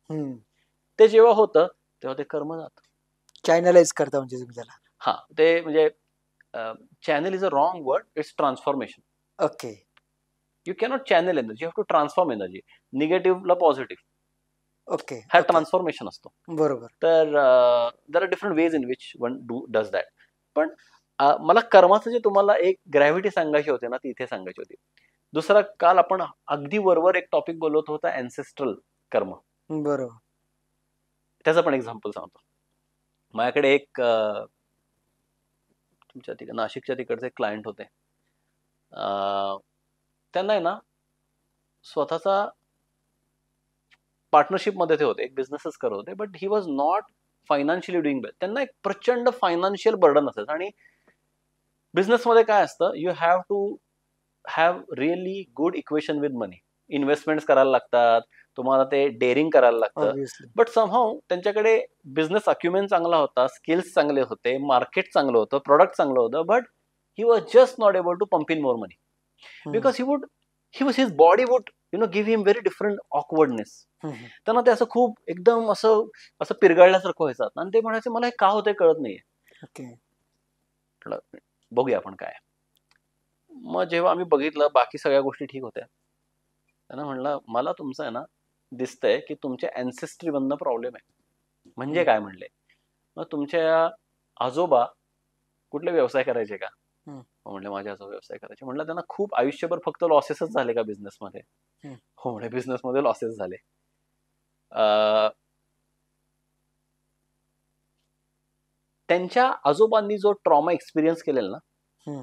हम्म. ते जेव्हा होतं तेव्हा ते कर्म जातं. चॅनलाइज करता म्हणजे तुम्ही त्याला. हा, ते म्हणजे channel is a wrong word, it's transformation. Okay. You cannot channel energy, you have to transform energy. निगेटिव्हला पॉझिटिव्ह, ओके. हा ओके. ट्रान्सफॉर्मेशन असतो. बरोबर. तर there are different ways in which one does that. पण मला कर्माचं जे तुम्हाला एक ग्रॅव्हिटी सांगायची होती ना, ती इथे सांगायची होती. दुसरा, काल आपण अगदी वरवर एक टॉपिक बोलत होता, अँसेस्ट्रल कर्म. बरोबर. त्याचं पण एक्झाम्पल सांगतो. माझ्याकडे एक तुमच्या नाशिकच्या तिकडचे क्लायंट होते. त्यांना आहे ना स्वतःचा पार्टनरशिप मध्ये ते होते, एक बिझनेसच करत होते, but he was not financially doing well. त्यांना एक प्रचंड फायनान्शियल बर्डन असायचं. आणि बिझनेसमध्ये काय असतं, you have to have really good equation with money. Investment करायला लागतात, तुम्हाला ते डेअरिंग करायला लागतं. ऑब्विसली. बट समहाऊ त्यांच्याकडे बिझनेस अक्युमेंट चांगला होता, स्किल्स चांगले होते, मार्केट चांगलं होतं, प्रोडक्ट चांगलं होतं, but he was just not able to pump in more money because his body would give him very different awkwardness. त्यांना ते असं खूप एकदम असं पिरगळल्यासारखं व्हायचं. आणि ते म्हणायचे मला हे का होतंय कळत नाहीये. ओके. बघूया आपण काय. मग जेव्हा आम्ही बघितलं बाकी सगळ्या गोष्टी ठीक होत्या, त्यांना म्हणलं मला तुमचं आहे ना दिसतंय की तुमच्या अँसेस्ट्री मधनं प्रॉब्लेम आहे. म्हणजे काय म्हणले, मग तुमच्या आजोबा कुठले व्यवसाय करायचे का? म्हणले माझे आजोबा व्यवसाय करायचे. म्हणलं त्यांना खूप आयुष्यभर फक्त लॉसेसच झाले का बिझनेसमध्ये? हो म्हणे बिझनेसमध्ये लॉसेस झाले. त्यांच्या आजोबांनी जो ट्रॉमा एक्सपिरियन्स केलेला ना,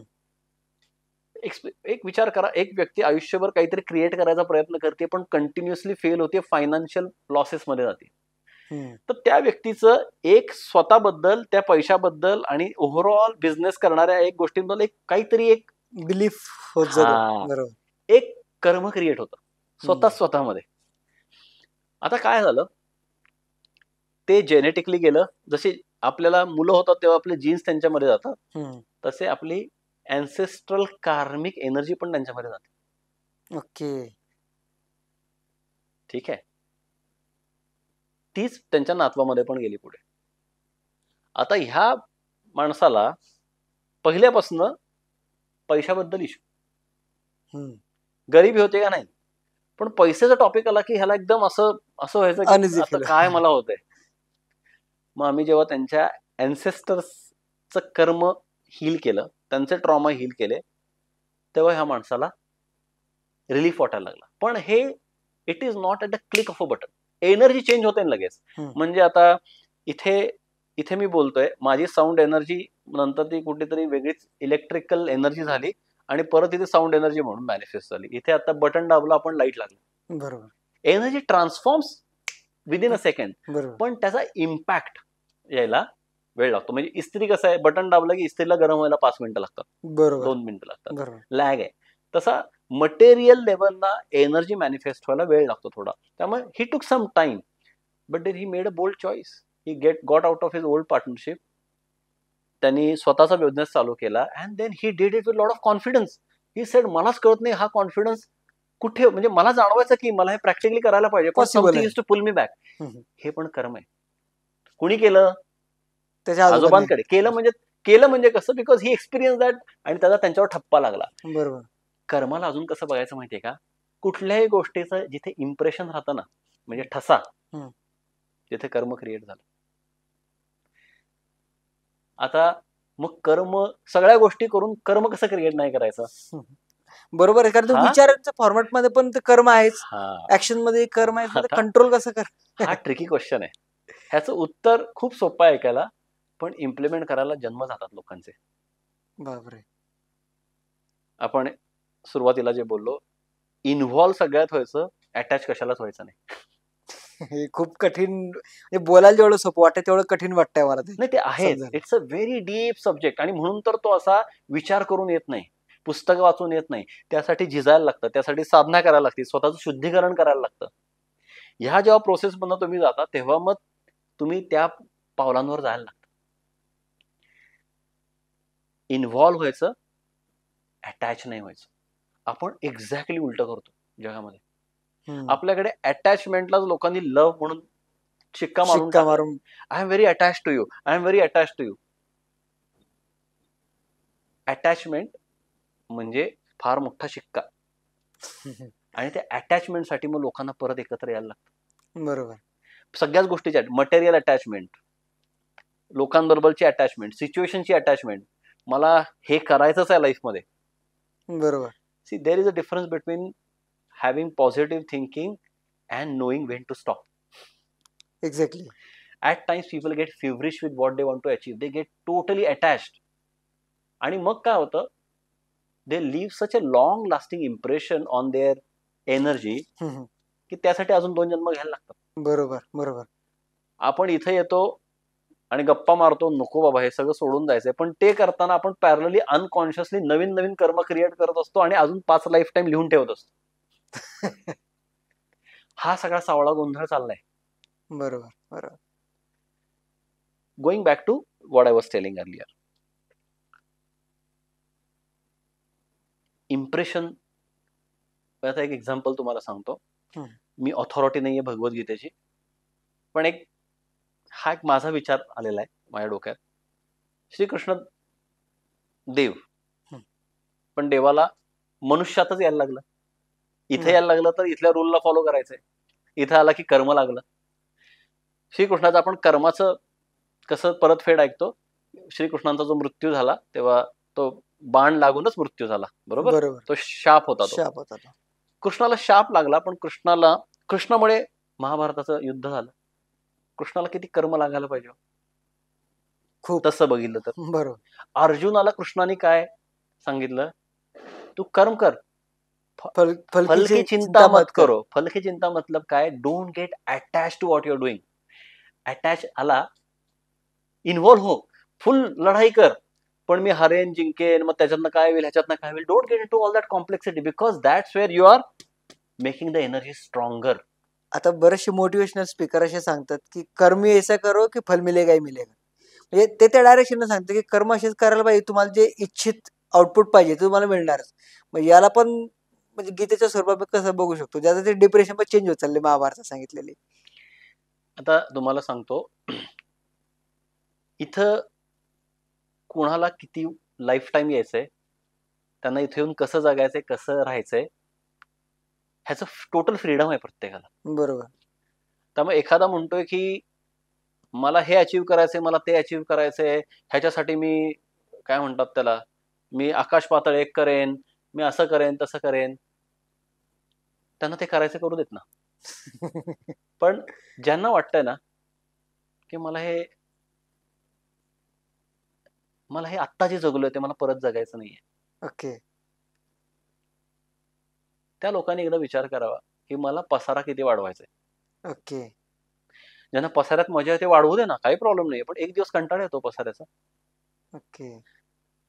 एक विचार करा, एक व्यक्ती आयुष्यभर काहीतरी क्रिएट करायचा प्रयत्न करते पण कंटिन्युअसली फेल होते, फायनान्शियल लॉसेस मध्ये जाते. तर त्या व्यक्तीचं एक स्वतःबद्दल, त्या पैशाबद्दल आणि ओव्हरऑल बिझनेस करणाऱ्या एक गोष्टींबद्दल एक काहीतरी एक बिलीफ होत जातं. बरोबर. एक कर्म क्रिएट होतं स्वतःमध्ये. आता काय झालं, ते जेनेटिकली गेलं. जसे आपल्याला मुलं होतात तेव्हा आपले जीन्स त्यांच्यामध्ये जातात, तसे आपली अँसेस्ट्रल कार्मिक एनर्जी पण त्यांच्यामध्ये जाते. ओके. ठीक आहे. तीच त्यांच्या नातवामध्ये पण गेली पुढे. आता ह्या माणसाला पहिल्यापासून पैशाबद्दल इश्यू, हम्म. गरिबी होते का नाही, पण पैशाचा टॉपिक आला की ह्याला एकदम असं असं व्हायचं की Uneasy आता feel. काय मला होतंय. मग आम्ही जेव्हा त्यांच्या अँसेस्टर्सचं कर्म हील केलं, त्यांचे ट्रॉमा हील केले, तेव्हा ह्या माणसाला रिलीफ वाटायला लागला. पण हे it is not at the click of a button. Energy change होते ना लगेच. म्हणजे आता इथे इथे मी बोलतोय, माझी साऊंड एनर्जी नंतर ती कुठेतरी वेगळीच इलेक्ट्रिकल एनर्जी झाली आणि परत इथे साऊंड एनर्जी म्हणून मॅनिफेस्ट झाली. इथे आता बटन दाबलं आपण, लाईट लागली. बरोबर. एनर्जी ट्रान्सफॉर्म्स विदिन अ सेकंड, बरोबर. पण त्याचा इम्पॅक्ट यायला वेळ लागतो. म्हणजे इस्त्री कसं आहे, बटन दाबलं की इस्त्रीला गरम व्हायला 5 मिनिटं लागतात, बरोबर. 2 मिनिटं लागतात, बरोबर. लॅग आहे. तसा मटेरियल लेवलला एनर्जी मॅनिफेस्ट व्हायला वेळ लागतो थोडा. त्यामुळे he took some time, but then he made a bold choice. He got out of his old partnership. त्यांनी स्वतःचा बिझनेस चालू केला and then he did it with lot of confidence. He said मलाच कळत नाही हा कॉन्फिडन्स कुठे, म्हणजे मला जाणवायचं की मला हे प्रॅक्टिकली करायला पाहिजे, पण Possible समथिंग आहे. Is to pull me back. Hmm. हे पण कर्म आहे. कुणी केलं? त्याच्या आजोबांनी. आजोबांकडे केलं म्हणजे कसं, बिकॉज ही एक्सपिरियन्स दॅट, आणि त्याचा त्यांच्यावर ठप्पा लागला. बरोबर. कर्माला अजून कसं बघायचं माहितीये का, कुठल्याही गोष्टीचं जिथे इम्प्रेशन राहतं ना, म्हणजे ठसा, हम्म. तिथे कर्म क्रिएट झालं. आता मग कर्म, सगळ्या गोष्टी करून कर्म कसं क्रिएट नाही करायचं? बरोबर आहे, कारण तो हा? विचारांच्या फॉर्मॅट मध्ये पण ते कर्म आहेच, हा, ऍक्शन मध्ये कर्म आहे, आता कंट्रोल कसं कर. हा ट्रिकी क्वेश्चन आहे. ह्याचं उत्तर खूप सोपं आहे ऐकायला, पण इम्प्लिमेंट करायला जन्म जातात लोकांचे. बापरे. आपण सुरुवातीला जे बोललो, इन्व्हॉल्व सगळ्यात व्हायचं, अटॅच कशालाच व्हायचं नाही. हे खूप कठीण, म्हणजे बोलायला जेवढं सोपं वाटतं तेवढं कठीण वाटतंय मला ते. नाही, ते आहेच. समजायला. It's a very deep subject, आणि म्हणून तर तो असा विचार करून येत नाही, पुस्तकं वाचून येत नाही. त्यासाठी झिजायला लागतं, त्यासाठी साधना करायला लागते, स्वतःचं शुद्धीकरण करायला लागतं. ह्या जेव्हा प्रोसेसमधनं तुम्ही जाता, तेव्हा मग तुम्ही त्या पावलांवर जायला लागतं. इन्व्हॉल्व व्हायचं, अटॅच नाही व्हायचं. आपण एक्झॅक्टली उलट करतो जगामध्ये. हम्म. आपल्याकडे अटॅचमेंटलाच लोकांनी लव्ह म्हणून शिक्का मारून शिक्का टाकला. मारून. I am very attach to you, I am very attach to you. Attachment म्हणजे फार मोठा शिक्का, आणि त्या अटॅचमेंटसाठी मग लोकांना परत एकत्र यायला लागतं. बरोबर. सगळ्याच गोष्टीची, मटेरियल अटॅचमेंट, लोकांबरोबरची अटॅचमेंट, सिच्युएशनची अटॅचमेंट, मला हे करायचंच आहे लाईफमध्ये. बरोबर. See, there is a difference between having positive thinking and knowing when to stop. Exactly. At times people get feverish with what they want to achieve. They get totally attached. आणि मग काय होतं, they leave such a long lasting impression on their energy की त्यासाठी अजून 2 जन्म घ्यायला लागतात. बरोबर. बरोबर. आपण इथे येतो आणि गप्पा मारतो, नको बाबा हे सगळं सोडून जायचंय, पण ते करताना आपण पॅरलली अनकॉन्शियसली नवीन नवीन कर्म क्रिएट करत असतो आणि अजून 5 लाईफ टाईम लिहून ठेवत असतो. हा सगळा सावळा गोंधळ चाललाय. बरोबर. बरोबर. Going back to what I was telling earlier. Impression, आता एक एक्झाम्पल तुम्हाला सांगतो. मी ऑथॉरिटी नाहीये भगवद्गीतेची, पण हा एक माझा विचार आलेला आहे माझ्या डोक्यात. श्रीकृष्ण देव, पण देवाला मनुष्यातच यायला लागलं. इथे यायला लागलं तर इथल्या रूलला फॉलो करायचंय, इथं आला की कर्म लागलं. श्रीकृष्णाचं आपण कर्माचं कसं परतफेड ऐकतो. श्रीकृष्णांचा जो मृत्यू झाला तेव्हा तो बाण लागूनच मृत्यू झाला, बरोबर. तो शाप होता. शाप होता. कृष्णाला शाप लागला, पण कृष्णामुळे महाभारताचं युद्ध झालं. कृष्णाला किती कर्म लागायला पाहिजे खूप, तसं बघितलं तर. बरोबर. अर्जुनाला कृष्णाने काय सांगितलं, तू कर्म कर, फल की चिंता मत करो. फल की चिंता मतलब काय, don't get attach to what you are doing. Attach आला, इन्व्हॉल्व हो, फुल लढाई कर, पण मी हरेन जिंकेन, मग त्याच्यातनं काय होईल, ह्याच्यातनं काय होईल. Don't get into all that complexity, because that's where you are making the energy stronger. आता बरेचसे मोटिवेशनल स्पीकर असे सांगतात की कर्म ऐसा करो की फल मिलेगा ही मिलेगा. म्हणजे ते त्या डायरेक्शन सांगतात की कर्म असेच करायला पाहिजे, तुम्हाला जे इच्छित आउटपुट पाहिजे तुम्हाला मिळणारच. मग याला पण म्हणजे गीतेच्या स्वरूपात कसं बघू शकतो, ज्याचं ते डिप्रेशन पण चेंज होत चालले महाभारतात सांगितलेले. आता तुम्हाला सांगतो, इथं कोणाला किती लाईफ टाईम यायचंय, त्यांना इथे येऊन कसं जगायचंय, कसं राहायचंय, ह्याचं टोटल फ्रीडम आहे प्रत्येकाला. बरोबर. त्यामुळे एखादा म्हणतोय की मला हे अचीव्ह करायचंय, मला ते अचीव्ह करायचंय, ह्याच्यासाठी मी काय म्हणतात त्याला, मी आकाश पाताळ एक करेन, मी असं करेन, तसं करेन. त्यांना ते करायचं करू देत ना. पण ज्यांना वाटतंय ना की मला हे आत्ता जे जगलोय ते मला परत जगायचं नाहीये, ओके. त्या लोकांनी एकदा विचार करावा की मला पसारा किती वाढवायचा आहे. ओके. ज्यांना पसाऱ्यात मजा येते वाढवू दे ना, काही प्रॉब्लेम नाही, पण एक दिवस कंटाळा येतो पसाऱ्याचा. ओके.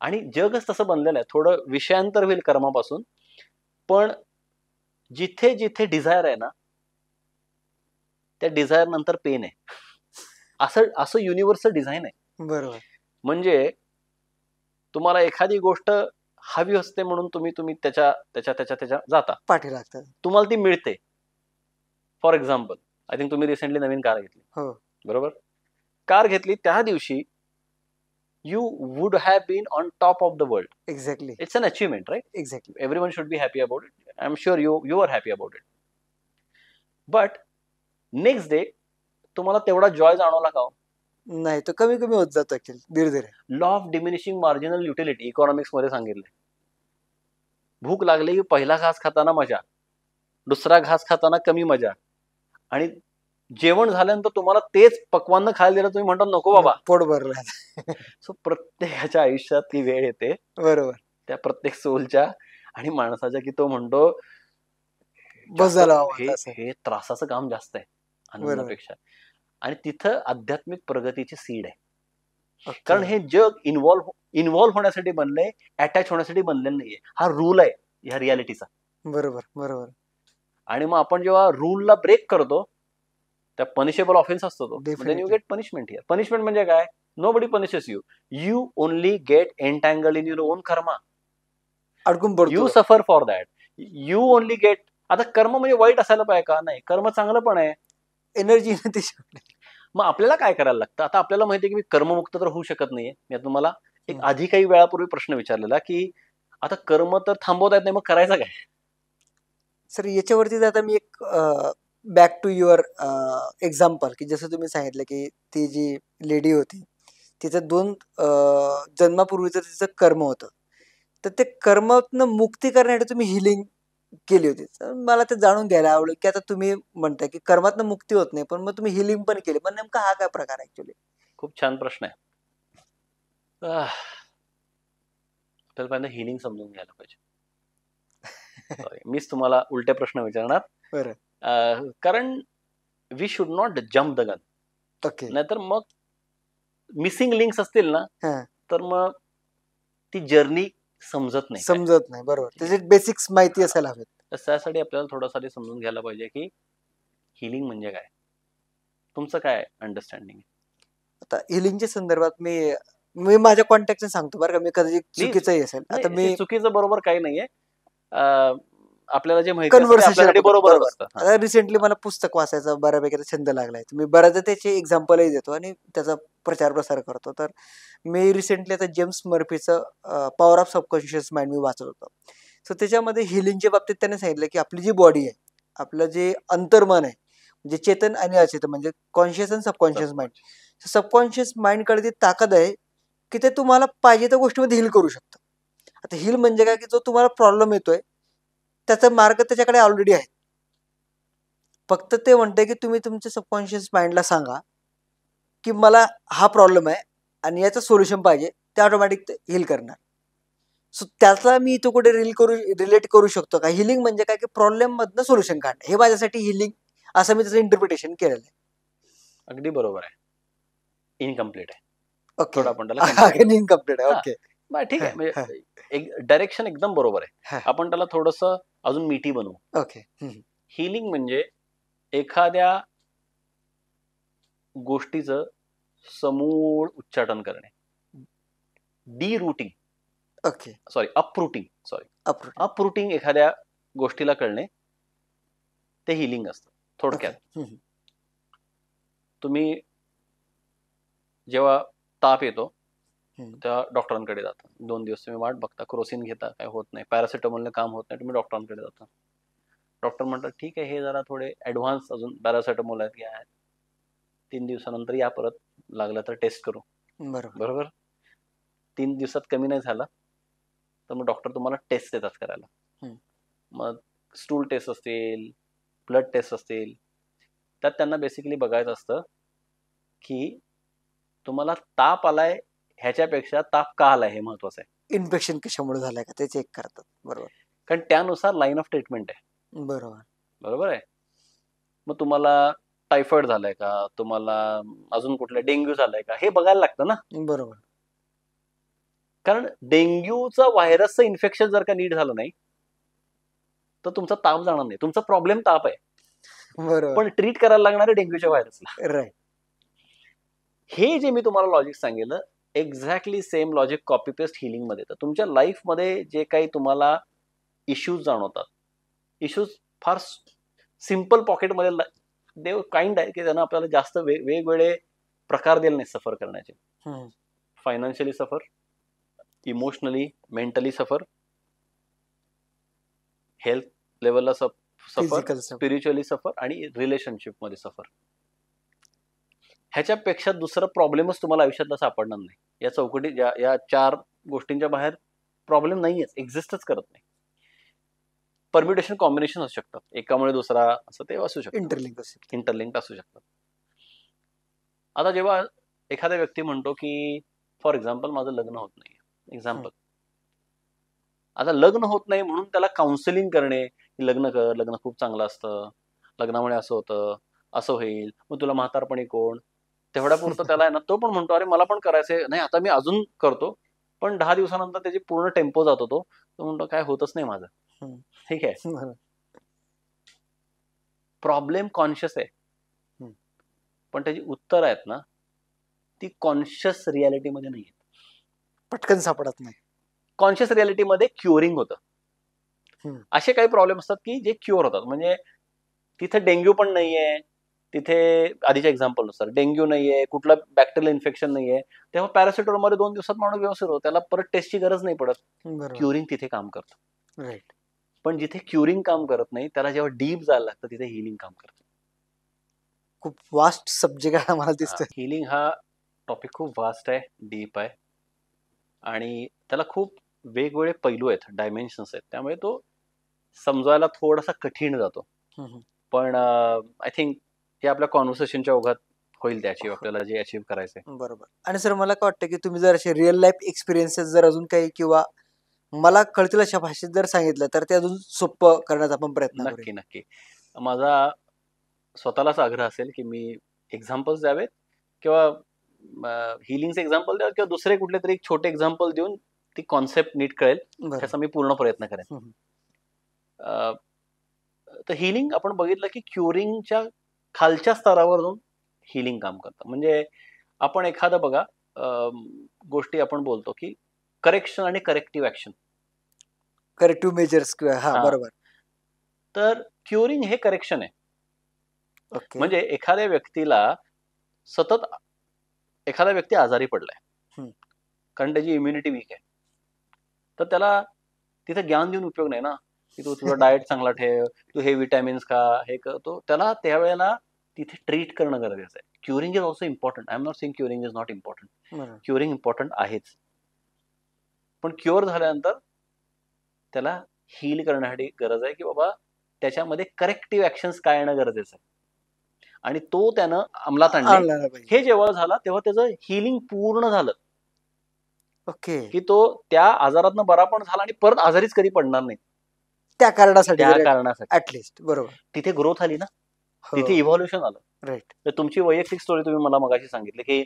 आणि जगच तसं बनलेलं आहे, थोडं विषयांतर होईल कर्मापासून, पण जिथे जिथे डिझायर आहे ना, त्या डिझायर नंतर पेन आहे. असं असं युनिव्हर्सल डिझाईन आहे. बरोबर. म्हणजे तुम्हाला एखादी गोष्ट हवी असते म्हणून तुम्ही त्याच्या त्याच्या त्याच्या त्याच्या जाता, पाठी लागतात. तुम्हाला ती मिळते. फॉर एक्झाम्पल, आय थिंक तुम्ही रिसेंटली नवीन कार घेतली, हो. बरोबर? कार घेतली त्या दिवशी you would have been on top of the world. Exactly. It's an achievement, right? Exactly. Everyone should be happy about it. I am sure you are happy about it. But next day तुम्हाला तेवढा Joy जाणवला का? नाही, तो कमी कमी होत जातो ऍक्च्युअली, धीरे धीरे. Law of diminishing marginal utility economics मध्ये सांगितलंय. भूक लागली की पहिला घास खाताना मजा, दुसरा घास खाताना कमी मजा, आणि जेवण झाल्यानंतर तुम्हाला तेच पक्वान्न खायला दिलं, तुम्ही म्हणता नको बाबा. पोट भरलं. सो प्रत्येकाच्या आयुष्यात ती वेळ येते, बरोबर. त्या प्रत्येक सोलच्या आणि माणसाच्या, की तो म्हणतो बस झालं बाबा हे आता असं. हे त्रासाचं काम जास्त आहे बरोबर. आनंदापेक्षा. आणि तिथं आध्यात्मिक प्रगतीची सीड आहे. ओके. कारण हे जग इन्व्हॉल्व्ह होण्यासाठी बनलंय, अटॅच होण्यासाठी बनलेलं नाहीये. हा रूल आहे ह्या रियालिटीचा. बरोबर. बरोबर. आणि मग आपण जेव्हा रूलला ब्रेक करतो, त्या पनिशेबल ऑफेन्स असतो तो, then you Definitely. Get punishment here. Punishment म्हणजे काय? Nobody punishes you, you only get entangled in your own karma. अडकून यू पडतो. Suffer for that. You only get. आता कर्म म्हणजे वाईट असायला पाहिजे का? नाही, कर्म चांगलं पण आहे. एनर्जी ते. मग आपल्याला काय करायला लागतं? आता आपल्याला माहिती आहे की मी कर्ममुक्त तर होऊ शकत नाहीये. मी आता तुम्हाला एक आधी काही वेळापूर्वी प्रश्न विचारलेला की आता कर्म तर थांबवता येत नाही, मग करायचं काय? सर, याच्यावरती आता मी एक बॅक टू युअर एक्झाम्पल, की जसं तुम्ही सांगितलं की ती जी लेडी होती, तिचं 2 जन्मापूर्वीचं तिचं कर्म होतं. तर ते कर्मातनं मुक्ती करण्यासाठी तुम्ही हिलिंग केली होती. तर मला ते जाणून घ्यायला आवडेल की आता तुम्ही म्हणताय की कर्मातनं मुक्ती होत नाही, पण मग तुम्ही हिलिंग पण केली. पण नेमका हा काय प्रकार आहे ऍक्च्युअली? खूप छान प्रश्न आहे. आपल्याला पहिल्यांदा हिलिंग समजून घ्यायला पाहिजे. Sorry, मीच तुम्हाला उलटे प्रश्न विचारणार. बरं. कारण we should not jump the gun. Okay. नाहीतर मग मिसिंग लिंक्स असतील ना, हां. तर मग ती जर्नी समजत नाही. समजत नाही. बरोबर. त्याचे बेसिक्स माहिती असायला हवेत. तर त्यासाठी आपल्याला थोडंसं आधी समजून घ्यायला पाहिजे की हिलिंग म्हणजे काय. तुमचं काय अंडरस्टँडिंग? आता हिलिंगच्या संदर्भात मी माझ्या कॉन्टॅक्टने सांगतो बरं का, मी कदाचित चुकीचंही असेल. आता मी चुकीचं बरोबर काही नाहीये. आपल्याला जे माहिती असतं ते कन्व्हर्सेशन आपल्यासाठी बरोबरच असतं. आता रिसेंटली मला पुस्तक वाचायचा बऱ्यापैकी छंद लागलाय. मी बऱ्याचदा त्याचे एक्झाम्पलही देतो आणि त्याचा प्रचार प्रसार करतो. तर मी रिसेंटली आता जेम्स मर्फीचं पॉवर ऑफ सबकॉन्शियस माइंड मी वाचत होतो. सो त्याच्यामध्ये हिलिंगच्या बाबतीत त्याने सांगितलं की आपली जी बॉडी आहे, आपलं जे अंतर्मन आहे, म्हणजे चेतन आणि अचेतन, म्हणजे कॉन्शियस आणि सबकॉन्शियस माइंड. सबकॉन्शियस माइंडकडे ती ताकद आहे की ते तुम्हाला पाहिजे त्या गोष्टीमध्ये हिल करू शकतं. आता हिल म्हणजे काय, की जो तुम्हाला प्रॉब्लेम येतोय त्याचा मार्ग त्याच्याकडे ऑलरेडी आहे. फक्त ते म्हणते की तुम्ही तुमच्या सबकॉन्शियस माइंडला सांगा की मला हा प्रॉब्लेम आहे आणि याचं सोल्युशन पाहिजे, ते ऑटोमॅटिक हिल करणार. सो त्याचा मी इथं कुठे रिलेट करू शकतो का? हिलिंग म्हणजे काय, की प्रॉब्लेम मधनं सोल्युशन काढणं, हे माझ्यासाठी हिलिंग असं मी त्याचं इंटरप्रिटेशन केलेलं आहे. अगदी बरोबर आहे. इनकम्प्लीट आहे. ओके. थोडं आपण त्याला इनकम्प्लीट आहे. हां. ओके. ठीक आहे. हां, म्हणजे एक डायरेक्शन एकदम बरोबर आहे. हां. आपण त्याला थोडंसं अजून मिठी बनवू. ओके. हिलिंग म्हणजे एखाद्या गोष्टीचं समूळ उच्चाटन करणे. ओके. अप्रूटिंग एखाद्या गोष्टीला कळणे, ते हिलिंग असतं थोडक्यात. तुम्ही जेव्हा ताप येतो त्या डॉक्टरांकडे जाता. 2 दिवस तुम्ही वाट बघता, क्रोसिन घेता, काय होत नाही, पॅरासिटामॉलने काम होत नाही, तुम्ही डॉक्टरांकडे जाता. डॉक्टर म्हणतात ठीक आहे, हे जरा थोडे ऍडव्हान्स अजून पॅरासिटामॉल आहेत, घ्या. 3 दिवसानंतर या परत, लागलं तर टेस्ट करू. बरोबर. 3 दिवसात कमी नाही झाला तर मग डॉक्टर तुम्हाला टेस्ट देतात करायला. मग स्टूल टेस्ट असतील, ब्लड टेस्ट असतील, त्यात त्यांना बेसिकली बघायचं असतं की तुम्हाला ताप आलाय ह्याच्यापेक्षा ताप का आलाय हे महत्वाचं आहे. इन्फेक्शन कशामुळे झालंय का ते चेक करतात. बरोबर. कारण त्यानुसार लाईन ऑफ ट्रीटमेंट आहे. बरोबर आहे. मग तुम्हाला टायफॉइड झालाय का, तुम्हाला अजून कुठला डेंग्यू झालाय का, हे बघायला लागतं ना. बरोबर. कारण डेंग्यूचं व्हायरसचं इन्फेक्शन जर का नीट झालं नाही तर तुमचा ताप जाणार नाही. तुमचा प्रॉब्लेम ताप आहे, बरोबर, पण ट्रीट करायला लागणार आहे डेंग्यूच्या व्हायरसला. राईट. हे जे मी तुम्हाला लॉजिक सांगितलं, exactly same logic copy paste healing मध्ये येतं. तुमच्या लाईफमध्ये जे काही तुम्हाला इश्यूज जाणवतात, इश्यूज फार सिम्पल पॉकेटमध्ये देव काइंड आहे की त्यांना आपल्याला जास्त वेगवेगळे प्रकार दिले नाही सफर करण्याचे. फायनान्शियली सफर, इमोशनली, मेंटली सफर, हेल्थ लेवलला सफर, स्पिरिच्युअली सफर आणि रिलेशनशिप मध्ये सफर. ह्याच्यापेक्षा दुसरा प्रॉब्लेमच तुम्हाला आयुष्यातला सापडणार नाही. या चौकटी या 4 गोष्टींच्या बाहेर प्रॉब्लेम नाहीयेच, एक्झिस्टच करत नाही. परम्युटेशन कॉम्बिनेशन असू शकतात, एकामुळे दुसरा असं ते असू शकतं, इंटरलिंक असू शकतात. आता जेव्हा एखादा व्यक्ती म्हणतो की फॉर एक्झाम्पल माझं लग्न होत नाही, एक्झाम्पल, आता लग्न होत नाही म्हणून त्याला काउन्सिलिंग करणे, लग्न कर, लग्न खूप चांगलं असतं, लग्नामुळे असं होतं, असं होईल, मग तुला म्हातारपणी कोण, तेवढ्या पुरतं त्याला आहे ना, तो पण म्हणतो अरे मला पण करायचंय, नाही आता मी अजून करतो, पण 10 दिवसानंतर त्याची पूर्ण टेम्पो जातो. तो म्हणतो काय होतच नाही माझं. ठीक आहे, प्रॉब्लेम कॉन्शियस आहे, पण त्याची उत्तर आहेत ना ती कॉन्शियस रियालिटीमध्ये नाही, पटकन सापडत नाही. कॉन्शियस रियालिटीमध्ये क्युरिंग होतं. असे काही प्रॉब्लेम असतात की जे क्युअर होतात. म्हणजे तिथे डेंग्यू पण नाहीये, तिथे आधीच्या एक्झाम्पल नुसार डेंग्यू नाहीये, कुठलं बॅक्टेरियल इन्फेक्शन नाहीये, तेव्हा पॅरासिटामॉल मध्ये 2 दिवसात माणूस व्यवस्थित होतो, त्याला परत टेस्टची गरज नाही पडत. क्युरिंग तिथे काम करतं. राईट. पण जिथे क्युरिंग काम करत नाही त्याला जेव्हा डीप जायला लागतं तिथे हिलिंग काम करतं. खूप वास्ट सब्जेक्ट मला दिसतोय. हिलिंग हा टॉपिक खूप वास्ट आहे, डीप आहे आणि त्याला खूप वेगवेगळे पैलू आहेत, डायमेन्शन्स आहेत, त्यामुळे तो समजायला थोडासा कठीण जातो. पण आय थिंक हे आपल्या कॉन्व्हर्सेशनच्या ओघात होईल त्याची आपल्याला जे अचीव्ह करायचंय. बरोबर. आणि सर मला काय वाटतं की तुम्ही जर असे रिअल लाईफ एक्सपिरियन्सेस जर अजून काही किंवा मला कळतील अशा भाषेत जर सांगितलं तर ते अजून सोपं करण्याचा आपण प्रयत्न करू. नक्की. माझा स्वतःलाच आग्रह असेल की मी एक्झाम्पल्स द्यावेत किंवा हिलिंगचे एक्झाम्पल द्यावे किंवा दुसरे कुठले तरी छोटे एक्झाम्पल देऊन ती कॉन्सेप्ट नीट कळेल त्याचा मी पूर्ण प्रयत्न करेन. तर हिलिंग आपण बघितलं की क्युरिंगच्या खालच्या स्तरावर जाऊन हिलिंग काम करतं. म्हणजे आपण एखादं बघा गोष्टी आपण बोलतो की करेक्शन आणि करेक्टिव्ह ऍक्शन, करेक्टिव्ह मेजर्स किंवा बरोबर. तर क्युरिंग हे करेक्शन आहे. म्हणजे एखाद्या व्यक्ती आजारी पडलाय कारण त्याची इम्युनिटी वीक आहे, तर त्याला तिथे ज्ञान देऊन उपयोग नाही ना की तू तुझा डाएट चांगला ठेव, तू हे विटॅमिन्स खा, हे करतो, त्याला त्यावेळेला तिथे ट्रीट करणं गरजेचं आहे. Curing is also important. I am not saying curing is not important. Curing important आहेच, पण क्युअर झाल्यानंतर त्याला हील करण्यासाठी गरज आहे की बाबा त्याच्यामध्ये करेक्टिव्ह ऍक्शन्स काय येणं गरजेचं आहे आणि तो त्यानं अंमलात आणले. हे जेव्हा झाला तेव्हा त्याचं हिलिंग पूर्ण झालं. की तो त्या आजारातनं बरा पण झाला आणि परत आजारीच कधी पडणार नाही त्या कारणासाठी. ऍटलिस्ट बरोबर तिथे ग्रोथ आली ना, तिथे इव्हॉल्युशन आलं. राईट. तर तुमची वैयक्तिक स्टोरी तुम्ही मला मगाशी सांगितली की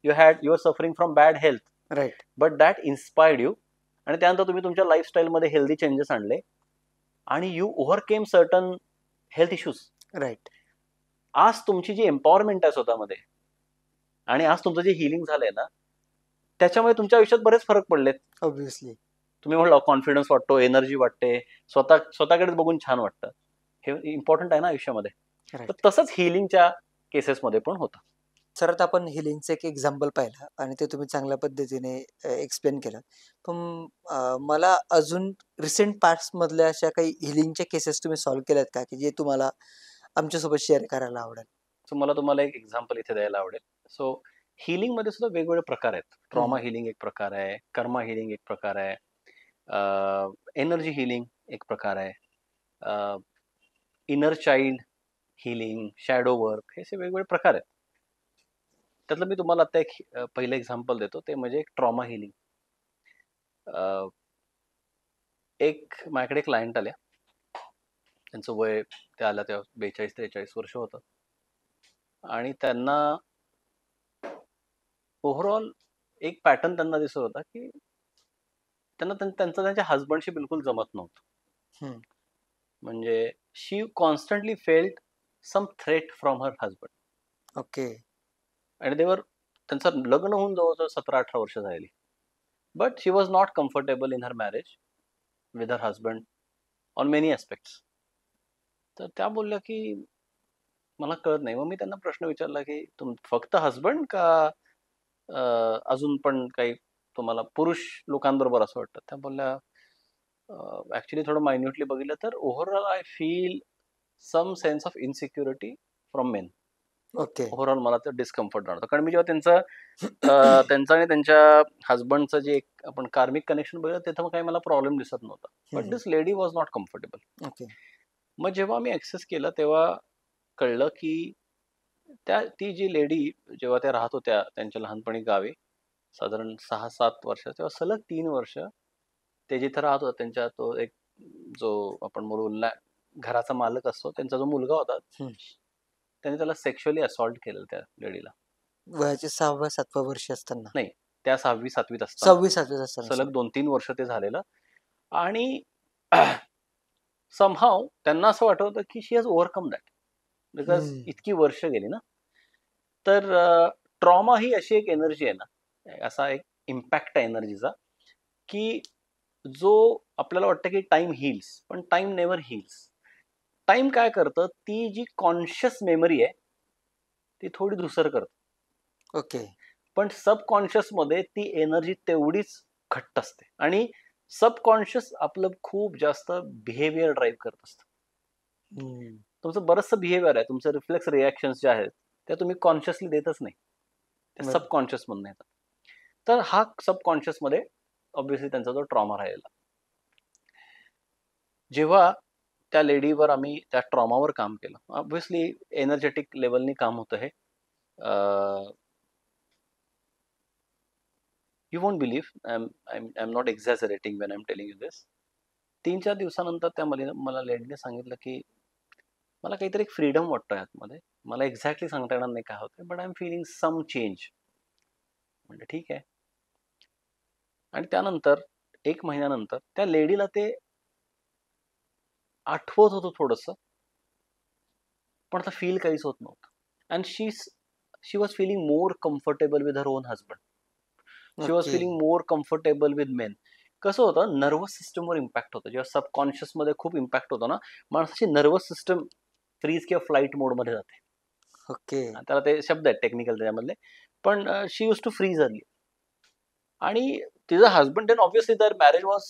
you are suffering from bad health, right, but that inspired you, आणि त्यानंतर तुम्ही तुमच्या लाईफस्टाईल मध्ये हेल्दी चेंजेस आणले आणि you overcame certain health issues. Right. आज तुमची जी एम्पॉवरमेंट आहे स्वतःमध्ये आणि आज तुमचं जे हिलिंग झालंय ना त्याच्यामुळे तुमच्या आयुष्यात बरेच फरक पडलेत. ऑब्व्हियसली. तुम्ही म्हणलं कॉन्फिडन्स वाटतो, एनर्जी वाटते, स्वतःकडे बघून छान वाटतं. हे इम्पॉर्टंट आहे ना आयुष्यामध्ये. तर तसंच हिलिंगच्या केसेसमध्ये पण होतं. सर आता आपण हिलिंगचं एक एक्झाम्पल पाहिलं आणि ते तुम्ही चांगल्या पद्धतीने एक्सप्लेन केलं. पण मला अजून रिसेंट पास्ट मधल्या अशा काही हिलिंगच्या केसेस तुम्ही सॉल्व्ह केल्यात का, की जे तुम्हाला आमच्यासोबत शेअर करायला आवडेल? सो मला तुम्हाला एक एक्झाम्पल इथे द्यायला आवडेल. सो मध्ये सुद्धा वेगवेगळे प्रकार आहेत. ट्रॉमा हिलिंग एक प्रकार आहे, कर्मा हिलिंग एक प्रकार आहे, एनर्जी हिलिंग एक प्रकार आहे, inner child healing, shadow work, हे असे वेगवेगळे प्रकार आहेत. त्यातलं मी तुम्हाला आता एक पहिलं एक्झाम्पल देतो, ते म्हणजे ट्रॉमा हिलिंग. एक माझ्याकडे क्लायंट आल्या, त्यांचं वय त्या आल्या तेव्हा 42-43 वर्ष होतं आणि त्यांना ओव्हरऑल एक पॅटर्न त्यांना दिसत होता की त्यांना त्यांचं त्यांच्या हजबंडशी बिलकुल जमत नव्हतं. म्हणजे she constantly felt some threat from her husband. Okay. आणि त्यांचं लग्न होऊन जवळजवळ 17-18 वर्ष झाली. But she was not comfortable in her marriage with her husband on many aspects. तर त्या बोलल्या की मला कळत नाही. मग मी त्यांना प्रश्न विचारला की फक्त हजबंड का अजून पण काही तुम्हाला पुरुष लोकांबरोबर असं वाटतं? त्या बोलल्या ऍक्च्युली थोडं मायन्युटली बघितलं तर overall I feel some sense of insecurity from men. Okay. Overall मला ते डिस्कम्फर्ट जाणवतं. कारण मी जेव्हा त्यांचं आणि त्यांच्या हजबंडचं जे एक आपण कार्मिक कनेक्शन बघितलं तिथं काही मला प्रॉब्लेम दिसत नव्हता. But this lady was not comfortable. Okay. मग जेव्हा मी ऍक्सेस केलं तेव्हा कळलं की ती जी लेडी जेव्हा त्या राहत होत्या त्यांच्या लहानपणी गावी साधारण 6-7 वर्ष, तेव्हा सलग 3 वर्ष ते जिथे राहत होते त्यांच्या तो एक जो आपण बोलू घराचा मालक असतो त्यांचा जो मुलगा होता त्याने त्याला सेक्शुअली असॉल्ट केलं त्या लेडीला. वयाचे 6व्या-7व्या वर्षी असताना? नाही, त्या 6वी-7वीत असताना. 6वी-7वीत असताना. सलग 2-3 वर्ष ते झालेलं. आणि समहाव त्यांना असं वाटत होतं की शी हॅज ओव्हरकम दॅट बिकॉज इतकी वर्ष गेली ना. तर ट्रॉमा ही अशी एक एनर्जी आहे ना, असा एक इम्पॅक्ट आहे एनर्जीचा की जो आपल्याला वाटतं की टाइम हिल्स, पण टाइम नेव्हर हिल्स. टाइम काय करतं, ती जी कॉन्शियस मेमरी आहे ती थोडी धुसर करतं. ओके. पण सबकॉन्शियस मध्ये ती एनर्जी तेवढीच घट्ट असते आणि सबकॉन्शियस आपलं खूप जास्त बिहेवियर ड्राईव्ह करत असतं. तुमचं बरंचसं बिहेवियर आहे, तुमचं रिफ्लेक्स रिॲक्शन्स जे आहेत त्या तुम्ही कॉन्शियसली देतच नाही, त्या सबकॉन्शियस मधून येतात. तर हा सबकॉन्शियस मध्ये ऑब्व्हियसली त्यांचा जो ट्रॉमा राहिलेला. जेव्हा त्या लेडीवर आम्ही त्या ट्रॉमावर काम केलं, ऑब्व्हियसली एनर्जेटिक लेवलनी काम होतं हे. You won't believe, I am not exaggerating when I am telling you this. 3-4 दिवसानंतर त्या मला लेडीने सांगितलं की मला काहीतरी एक फ्रीडम वाटतोय आतमध्ये. मला एक्झॅक्टली सांगता येणार नाही काय होतंय, but I am feeling some change. म्हणजे ठीक आहे. आणि त्यानंतर 1 महिन्यानंतर त्या लेडीला ते आठवत होतं थोडंसं, पण आता फील काहीच होत नव्हतं. And she was feeling more comfortable with her own husband. She was feeling more comfortable with main. कसं होतं, नर्वस सिस्टमवर इम्पॅक्ट होतं. जेव्हा सबकॉन्शियस मध्ये खूप इम्पॅक्ट होतो ना, माणसाची नर्वस सिस्टम फ्रीज किंवा फ्लाईट मोडमध्ये जाते. ओके. त्याला ते शब्द आहेत टेक्निकल त्याच्यामधले. पण she use to freeze early. आणि तिचा husband then obviously their marriage was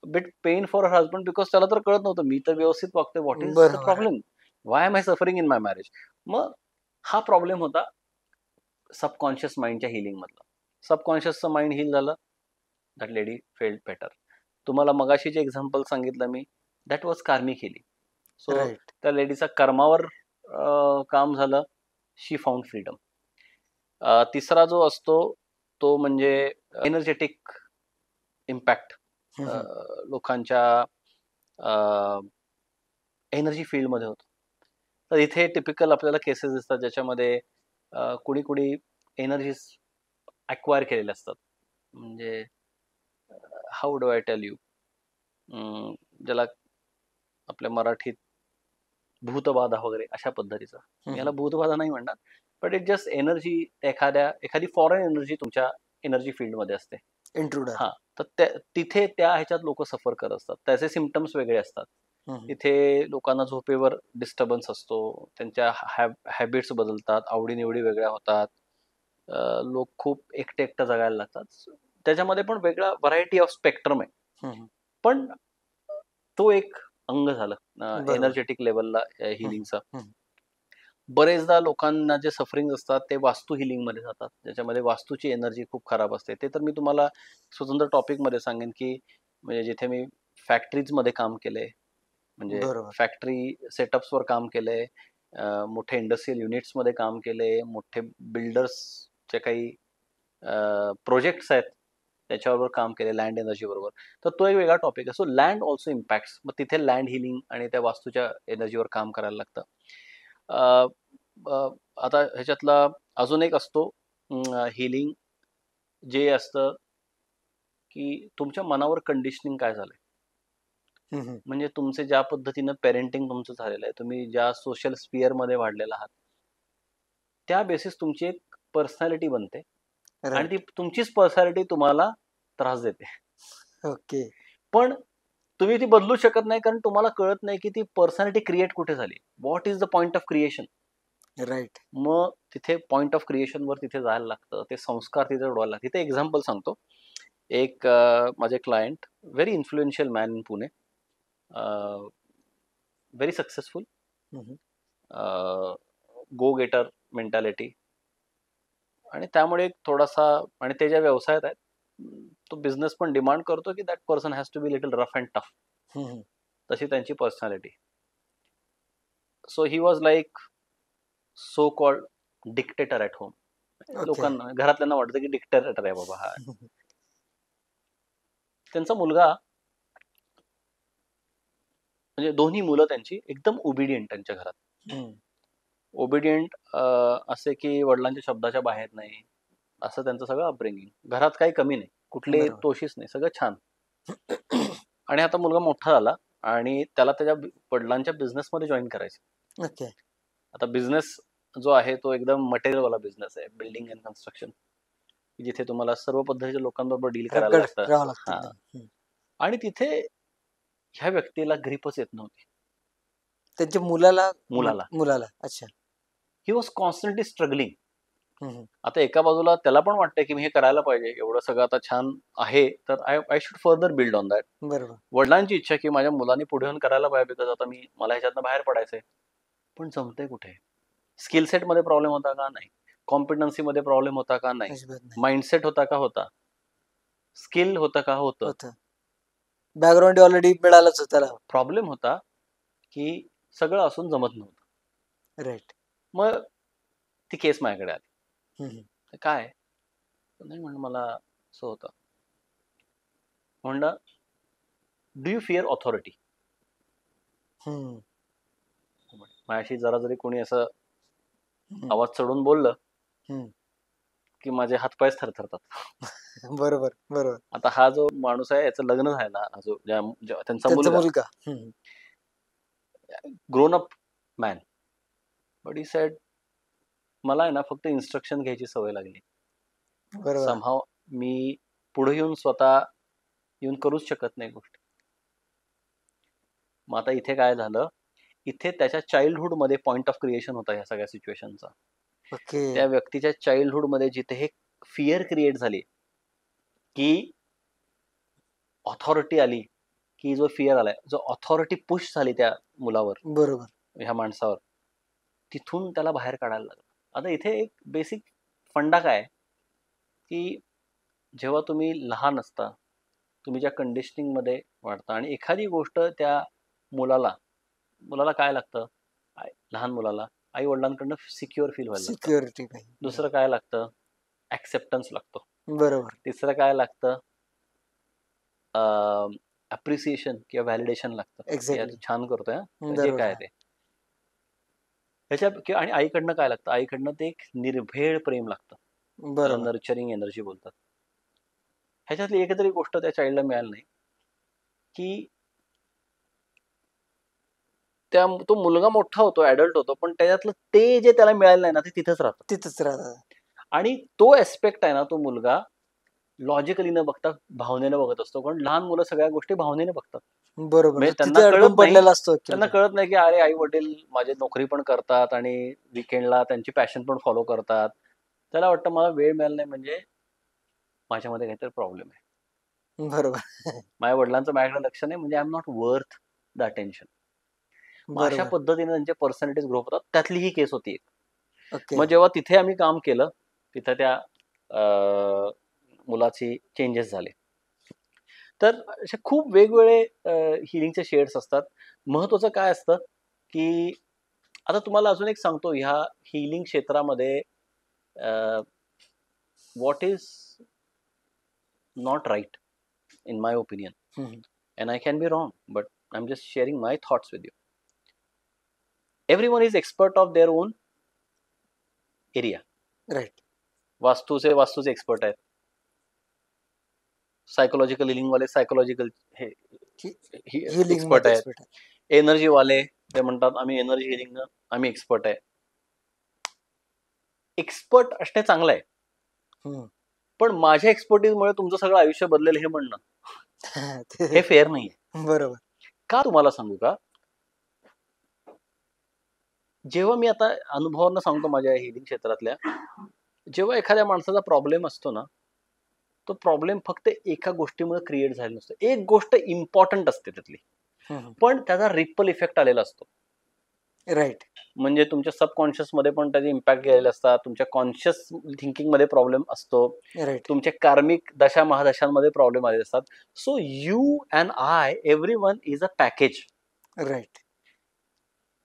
bit pain for her husband because त्याला तर कळत नव्हतं मी तर व्यवस्थित वागतोय, what is the problem, why am I suffering in my marriage. मग हा प्रॉब्लेम होता सबकॉन्शियस माइंडच्या हिलिंग मधला. सबकॉन्शियसचं माइंड हिल झालं, दॅट लेडी फेल्ड बेटर. तुम्हाला मगाशी जे एक्झाम्पल सांगितलं मी, that was karmic healing. So त्या लेडीचा कर्मावर काम झालं, शी फाउंड फ्रीडम. तिसरा जो असतो तो म्हणजे एनर्जेटिक इम्पॅक्ट. लोकांच्या एनर्जी फील्डमध्ये होतो. तर इथे टिपिकल आपल्याला केसेस दिसतात ज्याच्यामध्ये कुणी एनर्जीज अक्वायर केलेले असतात. म्हणजे how do I tell you, ज्याला आपल्या मराठीत भूतबाधा वगैरे अशा पद्धतीचा. याला भूतबाधा नाही म्हणणार, बट इट जस्ट एनर्जी, एखादी फॉरेन एनर्जी तुमच्या एनर्जी फील्डमध्ये असते. इंट्रुडर. हा, तर तिथे त्या ह्याच्यात लोक सफर करत असतात. त्याचे सिम्पटम्स वेगळे असतात. इथे लोकांना झोपेवर डिस्टर्बन्स असतो, त्यांच्या हॅबिट्स बदलतात, आवडीनिवडी वेगळ्या होतात, लोक खूप एकटे एकटं जगायला लागतात. त्याच्यामध्ये पण वेगळा व्हरायटी ऑफ स्पेक्ट्रम आहे. हम्म. पण तो एक अंग झालं बरोबर. एनर्जेटिक लेवलला हम्म. हिलिंगचं. हम्म. बरेचदा लोकांना जे सफरिंग असतात ते वास्तू हिलिंग मध्ये जातात, ज्याच्यामध्ये वास्तूची एनर्जी खूप खराब असते. ते तर मी तुम्हाला स्वतंत्र टॉपिक मध्ये सांगेन, की म्हणजे जिथे मी फॅक्टरीज मध्ये काम केलंय, म्हणजे बरोबर. फॅक्टरी सेटअप्सवर काम केलंय, मोठे इंडस्ट्रियल युनिट्स मध्ये काम केलंय, मोठे बिल्डर्सचे काही प्रोजेक्ट्स आहेत त्याच्याबरोबर काम केले, लँड एनर्जी बरोबर. तर तो एक वेगळा टॉपिक आहे. So land also impacts. मग तिथे लँड हिलिंग आणि त्या वास्तूच्या एनर्जीवर काम करायला लागतं. अ, अ, आता ह्याच्यातला अजून एक असतो हिलिंग, जे असतं की तुमच्या मनावर कंडिशनिंग काय झालंय. हम्म. म्हणजे तुमचे ज्या पद्धतीनं पेरेंटिंग तुमचं झालेलं आहे, तुम्ही ज्या सोशल स्पिअरमध्ये वाढलेला आहात, त्या बेसिस तुमची एक पर्सनॅलिटी बनते आणि राईट. ती तुमचीच पर्सनॅलिटी तुम्हाला त्रास देते. ओके. पण तुम्ही ती बदलू शकत नाही, कारण तुम्हाला कळत नाही की ती पर्सनॅलिटी क्रिएट कुठे झाली. What is the point of creation. Right. मग तिथे पॉइंट ऑफ क्रिएशनवर तिथे जायला लागतं. ते संस्कार तिथे जोडायला लागतात. तिथे एक्झाम्पल सांगतो. एक माझे client, very influential man in Pune, very successful, हम्म. गो गेटर मेंटॅलिटी, आणि त्यामुळे एक थोडासा, आणि ते ज्या व्यवसायात आहेत, तो बिझनेस पण डिमांड करतो की that person has to be little rough and tough. Hmm. तशी त्यांची personality. So he was like so called dictator at home. Okay. लोकांना, घरातल्यांना वाटतं की डिक्टेटर आहे बाबा हा. त्यांचा मुलगा, म्हणजे दोन्ही मुलं त्यांची एकदम ओबिडियंट त्यांच्या घरात. हम्म. ओबिडियंट असे की वडिलांच्या शब्दाच्या बाहेर नाही, असं त्यांचं सगळं अपब्रिंगिंग. घरात काही कमी नाही, कुठले बरोबर. तोशीच नाही, सगळं छान. आणि आता मुलगा मोठा झाला आणि त्याला त्याच्या वडिलांच्या बिझनेसमध्ये जॉईन करायचं. ओके. आता बिझनेस जो आहे तो एकदम मटेरियलवाला बिझनेस आहे, बिल्डिंग अँड कन्स्ट्रक्शन, जिथे तुम्हाला सर्व पद्धतीच्या लोकांबरोबर डील करायला रगड लागतं. राहावं लागतं हा. एकदम. हम्म. आणि तिथे ह्या व्यक्तीला ग्रीपच येत नव्हती, त्यांच्या मुलाला मुलाला. मुलाला. अच्छा. He was constantly struggling. हम्म. आता एका बाजूला त्याला पण वाटतंय की मी हे करायला पाहिजे, एवढं सगळं आता छान आहे, तर I should further build on that. बरोबर. वडिलांची इच्छा की माझ्या मुलांनी पुढे येऊन करायला पाहिजे, बिकॉज आता मला ह्याच्यातनं बाहेर पडायचंय. पण जमतंय कुठे. स्किल सेट मध्ये प्रॉब्लेम होता का? नाही. कॉम्पिटन्सी मध्ये प्रॉब्लेम होता का? नाही. अजिबात नाही. माइंडसेट होता का? होता. स्किल होतं का? होतं. होतं. बॅकग्राऊंड ऑलरेडी मिळालंच होतं त्याला. प्रॉब्लेम होता की सगळं असून जमत नव्हतं. राईट. मग ती केस माझ्याकडे आली. हम्म. तर काय नाही, म्हणलं मला असं होतं. म्हणलं, डू यू फिअर ऑथॉरिटी. हम्म. माझ्याशी जरा जरी कोणी असं हम्म. आवाज चढून बोललं हम्म. की माझे हातपायच थरथरतात. बरोबर. बरोबर. आता हा जो माणूस आहे याचं लग्न झालं, हा जो त्यांचा त्यांचा मुलगा, मुलगा. हम्म. Grown up man, but he said मला आहे ना फक्त इन्स्ट्रक्शन घ्यायची सवय लागली. बरोबर. समहाव मी पुढे येऊन स्वतः येऊन करूच शकत नाही गोष्टी. मग आता इथे काय झालं, इथे त्याच्या चाइल्डहुड मध्ये पॉइंट ऑफ क्रिएशन होता ह्या सगळ्या सिच्युएशनचा. ओके. त्या व्यक्तीच्या चाइल्डहुड मध्ये जिथे हे फिअर क्रिएट झाली की ऑथॉरिटी आली, की जो फिअर आलाय, जो ऑथॉरिटी पुश झाली त्या मुलावर, बरोबर. ह्या माणसावर, तिथून त्याला बाहेर काढायला लागलं. आता इथे एक बेसिक फंडा काय, की जेव्हा तुम्ही लहान असता, तुम्ही ज्या कंडिशनिंग मध्ये वाढता, आणि एखादी गोष्ट त्या मुलाला काय लागतं, लहान मुलाला आई वडिलांकडनं सिक्युअर फील व्हायला लागतं. सिक्युरिटी पाहिजे. दुसरं काय लागतं, ऍक्सेप्टन्स लागतो. बरोबर. तिसरं काय लागतं, अप्रिसिएशन किंवा व्हॅलिडेशन लागतं. यार एक्झॅक्टली. छान करतोय हा, जे बरोबर काय आहे. ते. ह्याच्या आणि आईकडनं काय लागतं, आईकडनं ते एक निर्भेळ प्रेम लागतं, त्याला बरोबर. नर्चरिंग एनर्जी बोलतात. ह्याच्यातली एकतरी गोष्ट त्या चाइल्डला मिळाली नाही, की तो मुलगा मोठा होतो, ऍडल्ट होतो, पण त्याच्यातलं ते जे त्याला मिळालं नाही ना, ते तिथंच राहतं. तिथंच राहतात. आणि तो एस्पेक्ट आहे ना, तो मुलगा लॉजिकली न बघता भावनेनं बघत असतो. कारण लहान मुलं सगळ्या गोष्टी भावनेने बघतात. बरोबर. म्हणजे तो तिथे अडकून पडलेला असतो त्यांना actually. कळत नाही की अरे आई वडील माझे नोकरी पण करतात आणि विकेंडला त्यांची पॅशन पण फॉलो करतात. त्याला वाटतं मला वेळ मिळाला नाही म्हणजे माझ्यामध्ये काहीतरी प्रॉब्लेम आहे. बरोबर. माझ्या वडिलांचं माझ्याकडे लक्ष नाही म्हणजे I am not worth the attention. मग अशा बरोबर. पद्धतीने त्यांचे पर्सनॅलिटीज ग्रो होतात. त्यातली ही केस होती एक. ओके. मग जेव्हा तिथे आम्ही काम केलं, तिथं त्या मुलाची चेंजेस झाले. तर असे खूप वेगवेगळे हिलिंगचे शेड्स असतात. महत्वाचं काय असतं की आता तुम्हाला अजून एक सांगतो, ह्या हिलिंग क्षेत्रामध्ये what is not right in my opinion, hmm. and I can be wrong, but I'm just sharing my thoughts with you. Everyone is expert of their own area. Right. वास्तूचे एक्सपर्ट आहेत, psychological healing वाले psychological हे healing expert मध्ये आहेत, expert आहे. Energy वाले ते म्हणतात आम्ही एनर्जी हिलिंग आम्ही एक्सपर्ट आहे. एक्सपर्ट असणे चांगलं आहे, हम्म. पण माझ्या एक्सपर्टीजमुळे तुमचं सगळं आयुष्य बदलेल हे म्हणणं हे फेअर नाहीये. बरोबर. का तुम्हाला सांगू का, जेव्हा मी आता अनुभवानं सांगतो माझ्या हिलिंग क्षेत्रातल्या, जेव्हा एखाद्या माणसाचा प्रॉब्लेम असतो ना, तो प्रॉब्लेम फक्त एका गोष्टीमुळे क्रिएट झालेला नसतो. एक गोष्ट इम्पॉर्टंट असते त्यातली, पण त्याचा रिपल इफेक्ट आलेला असतो. राईट. म्हणजे तुमच्या सबकॉन्शियस मध्ये पण त्याचे इम्पॅक्ट गेलेले असतात, तुमच्या कॉन्शियस थिंकिंग मध्ये प्रॉब्लेम असतो, राईट. तुमच्या कार्मिक दशा महादशांमध्ये प्रॉब्लेम आलेले असतात. So you and I, everyone is a package. Right.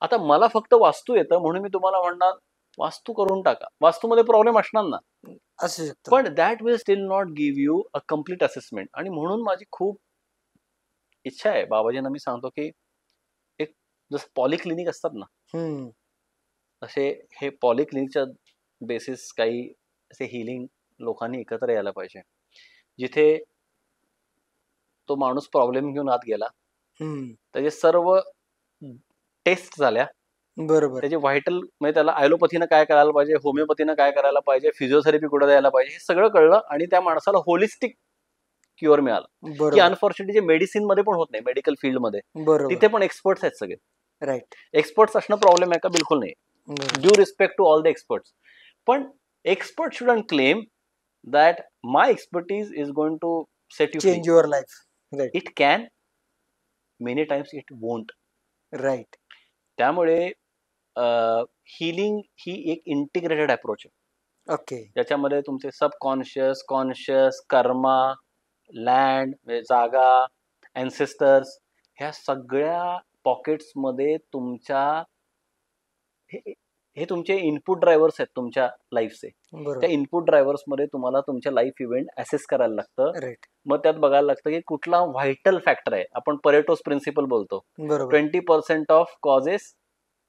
आता मला फक्त वास्तू येतं म्हणून मी तुम्हाला म्हणणार वास्तू करून टाका, वास्तूमध्ये प्रॉब्लेम असणार ना, असू शकतो. पण that will still not give you a complete assessment. आणि म्हणून माझी खूप इच्छा आहे, बाबाजींना मी सांगतो की एक जसं पॉलिक्लिनिक असतात ना, हम्म. असे हे पॉलिक्लिनिकच्या बेसिस काही असे हिलिंग लोकांनी एकत्र यायला पाहिजे, जिथे तो माणूस प्रॉब्लेम घेऊन आत गेला, हम्म. त्याचे सर्व टेस्ट झाल्या, बरोबर. त्याचे व्हायटल म्हणजे त्याला ॲलोपॅथीनं काय करायला पाहिजे, होमिओपॅथीनं काय करायला पाहिजे, फिजिओथेरपी कुठे द्यायला पाहिजे, हे सगळं कळलं आणि त्या माणसाला होलिस्टिक क्युअर मिळाला. की बरोबर. अनफॉर्च्युनेटली जे मेडिसिन मध्ये पण होत नाही, मेडिकल फील्डमध्ये बरोबर. तिथे पण एक्सपर्ट्स आहेत सगळे. राईट. एक्सपर्ट्स असणं प्रॉब्लेम आहे का? बिलकुल नाही. बरोबर. Due respect to all the experts. पण expert shouldn't claim that my expertise is going to set you free. Change your life. Right. It can, many times it won't. Right. त्यामुळे healing ही एक integrated approach आहे, okay. ज्याच्यामध्ये तुमचे subconscious, conscious, कर्मा, land म्हणजे जागा, ancestors, ह्या सगळ्या पॉकेट्समध्ये तुमच्या हे तुमचे इनपुट ड्रायव्हर्स आहेत तुमच्या लाईफचे. त्या बरोबर. इनपुट ड्रायव्हर्समध्ये तुम्हाला तुमच्या लाईफ इव्हेंट असेस करायला लागतं. राईट. मग त्यात बघायला लागतं की कुठला व्हायटल फॅक्टर आहे. आपण परेटोस प्रिन्सिपल बोलतो, बरोबर. 20% of causes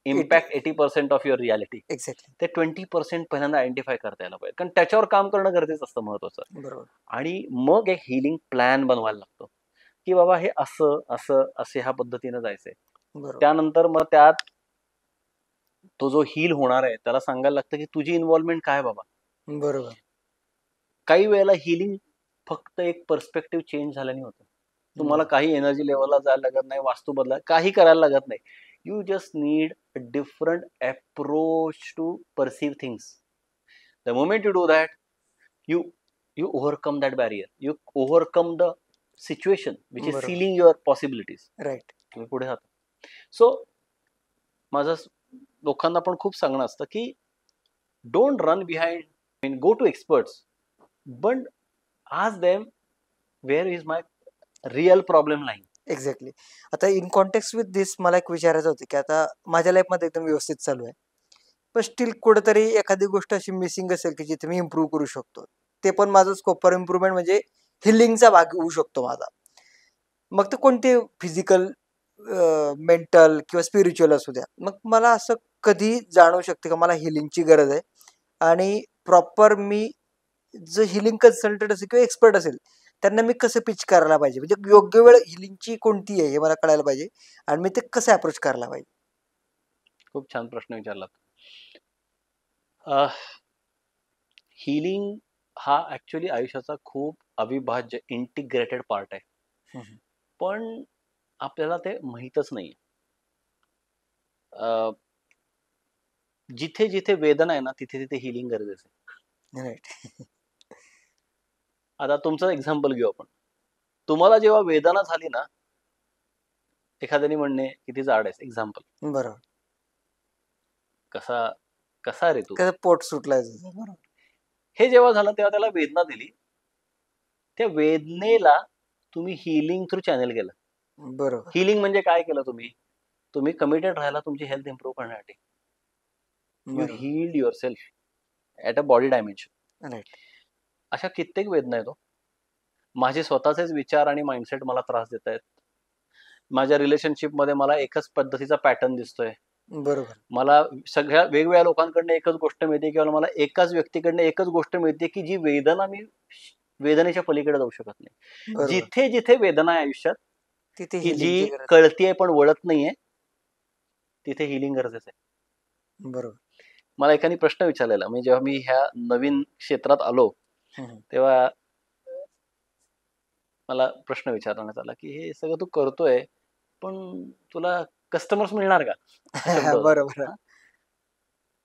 impact 80% of your reality. Exactly. ते 20% पहिल्यांदा आयडेंटिफाय करता यायला पाहिजे, कारण त्याच्यावर काम करणं गरजेचं असतं, महत्वाचं. बरोबर. आणि मग एक हिलिंग प्लॅन बनवायला लागतो की बाबा हे असं असं असे ह्या पद्धतीनं जायचंय. बरोबर. त्यानंतर मग त्यात तो जो हील होणार आहे त्याला सांगायला लागतं की तुझी इन्व्हॉल्वमेंट काय बाबा. बरोबर. काही वेळेला हिलिंग फक्त एक पर्स्पेक्टिव्ह चेंज झाल्याने होतं. तुम्हाला काही एनर्जी लेवलला जायला लागत नाही, वास्तू बदला काही करायला लागत नाही. You just need a different approach to perceive things. The moment you do that, you you overcome that barrier, you overcome the situation which is बरोबर. sealing your possibilities. राईट. तुम्ही पुढे जाता. सो माझं लोकांना पण खूप सांगणं असतं की don't run behind, mean go to experts, but ask them where is my real problem line. Exactly. आता इन कॉन्टेक्स्ट विथ दिस मला एक विचारायचं होतं की आता माझ्या लाईफमध्ये एकदम व्यवस्थित चालू आहे, पण स्टील कुठेतरी एखादी गोष्ट अशी मिसिंग असेल की जिथे मी इम्प्रूव्ह करू शकतो. ते पण माझं स्कोप फॉर इम्प्रूव्हमेंट म्हणजे हिलिंगचा भाग होऊ शकतो माझा. मग ते कोणते फिजिकल, मेंटल किंवा स्पिरिच्युअल असू द्या. मग मला असं कधी जाणवू शकते का मला हिलिंगची गरज आहे आणि प्रॉपर मी जो हिलिंग कन्सल्टंट असेल किंवा एक्सपर्ट असेल त्यांना मी कसं पिच करायला पाहिजे, म्हणजे योग्य वेळ हिलिंगची कोणती आहे हे मला कळायला पाहिजे आणि मी ते कसं अप्रोच करायला पाहिजे. खूप छान प्रश्न विचारलात. हिलिंग हा ऍक्च्युली आयुष्याचा खूप अविभाज्य इंटिग्रेटेड पार्ट आहे, पण आपल्याला ते माहीतच नाही. जिथे जिथे वेदना आहे ना तिथे तिथे हिलिंग गरजेचं आहे. राईट. आता तुमचं एक्झाम्पल घेऊ आपण. तुम्हाला जेव्हा वेदना झाली ना, एखाद्याने म्हणणे किती जाड आहेस, एक्झाम्पल. बरोबर. कसा कसा रे तू, कसं पोट सुटलाय तुझं. बरोबर. हे जेव्हा झालं तेव्हा त्याला वेदना दिली. त्या वेदनेला तुम्ही हिलिंग थ्रू चॅनल केलं. बरोबर. हिलिंग म्हणजे काय केलं तुम्ही? तुम्ही कमिटेड राहिला तुमची हेल्थ इम्प्रूव्ह करण्यासाठी. यू बरोबर. Healed yourself at a body dimension. Right. अशा कित्येक वेदना आहेत हो. माझे स्वतःचेच विचार आणि माइंडसेट मला त्रास देत आहेत. माझ्या रिलेशनशिपमध्ये मला एकच पद्धतीचा पॅटर्न दिसतोय. बरोबर. मला सगळ्या वेगवेगळ्या लोकांकडनं एकच गोष्ट मिळते किंवा मला एकाच व्यक्तीकडनं एकच गोष्ट मिळते की जी वेदना मी वेदनेच्या पलीकडे जाऊ शकत नाही. बरोबर. जिथे जिथे वेदना आहे आयुष्यात तिथे की हिलिंगची जी गरज. कळतीये पण वळत नाहीये, तिथे हिलिंग गरजेचं आहे. बरोबर. मला एकाने प्रश्न विचारलेला, म्हणजे जेव्हा मी ह्या नवीन क्षेत्रात आलो तेव्हा मला प्रश्न विचारण्यात आला की हे सगळं तू करतोय पण तुला कस्टमर्स मिळणार का? हा शब्द होता. बरोबर. हा?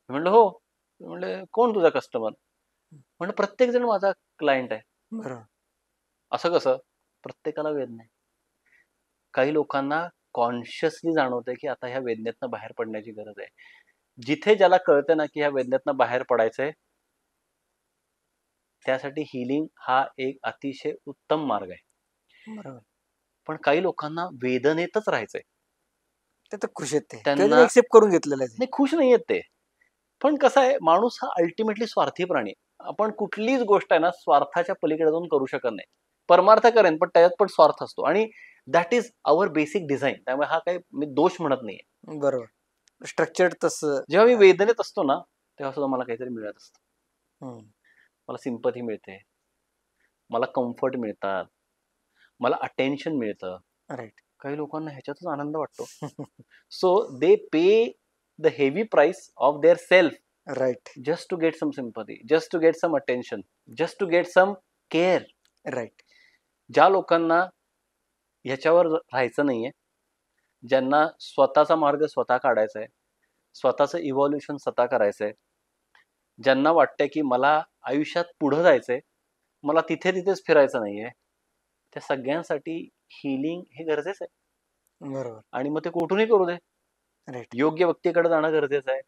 म्हणलं हो. म्हणले कोण तुझा कस्टमर? म्हणलं प्रत्येक जण माझा क्लायंट आहे. बरोबर. असं कसं? प्रत्येकाला वेदना आहे. काही लोकांना कॉन्शियसली जाणवतंय की आता ह्या वेदनेतनं बाहेर पडण्याची गरज आहे. जिथे ज्याला कळतं ना की ह्या वेदनेतनं बाहेर पडायचंय, त्यासाठी हिलिंग हा एक अतिशय उत्तम मार्ग आहे. बरोबर. पण काही लोकांना वेदनेतच राहायचंय. ते तर खुश आहेत ते. त्यांना एक्सेप्ट करून घेतलेलं आहे ते. नाही, खुश नाहीयेत ते. पण कसं आहे, माणूस हा अल्टिमेटली स्वार्थी प्राणी आहे. आपण कुठलीच गोष्ट आहे ना स्वार्थाच्या पलीकडे जाऊन करू शकत नाही. परमार्थ करेन पण त्याच्यात पण स्वार्थ असतो आणि that is our basic design. त्यामुळे हा काही मी दोष म्हणत नाहीये. बरोबर. स्ट्रक्चर्ड तसं. जेव्हा मी वेदनेत असतो ना तेव्हा सुद्धा मला काहीतरी मिळत असतं. हम्म. मला सिंपथी मिळते, मला कम्फर्ट मिळतात, मला अटेन्शन मिळतं. राईट. काही लोकांना ह्याच्यातच आनंद वाटतो. So they pay the heavy price of their self right. just to get some sympathy, just to get some attention, just to get some care. Right. ज्या लोकांना ह्याच्यावर राहायचं नाहीये, ज्यांना स्वतःचा मार्ग स्वतः काढायचा आहे, स्वतःचं इव्हॉल्युशन स्वतः करायचंय, ज्यांना वाटतंय की मला आयुष्यात पुढं जायचंय, मला तिथे तिथेच फिरायचं नाहीये, त्या सगळ्यांसाठी हिलिंग हे गरजेचं आहे. बरोबर. आणि मग ते कुठूनही करू दे. राईट. योग्य व्यक्तीकडे जाणं गरजेचं आहे.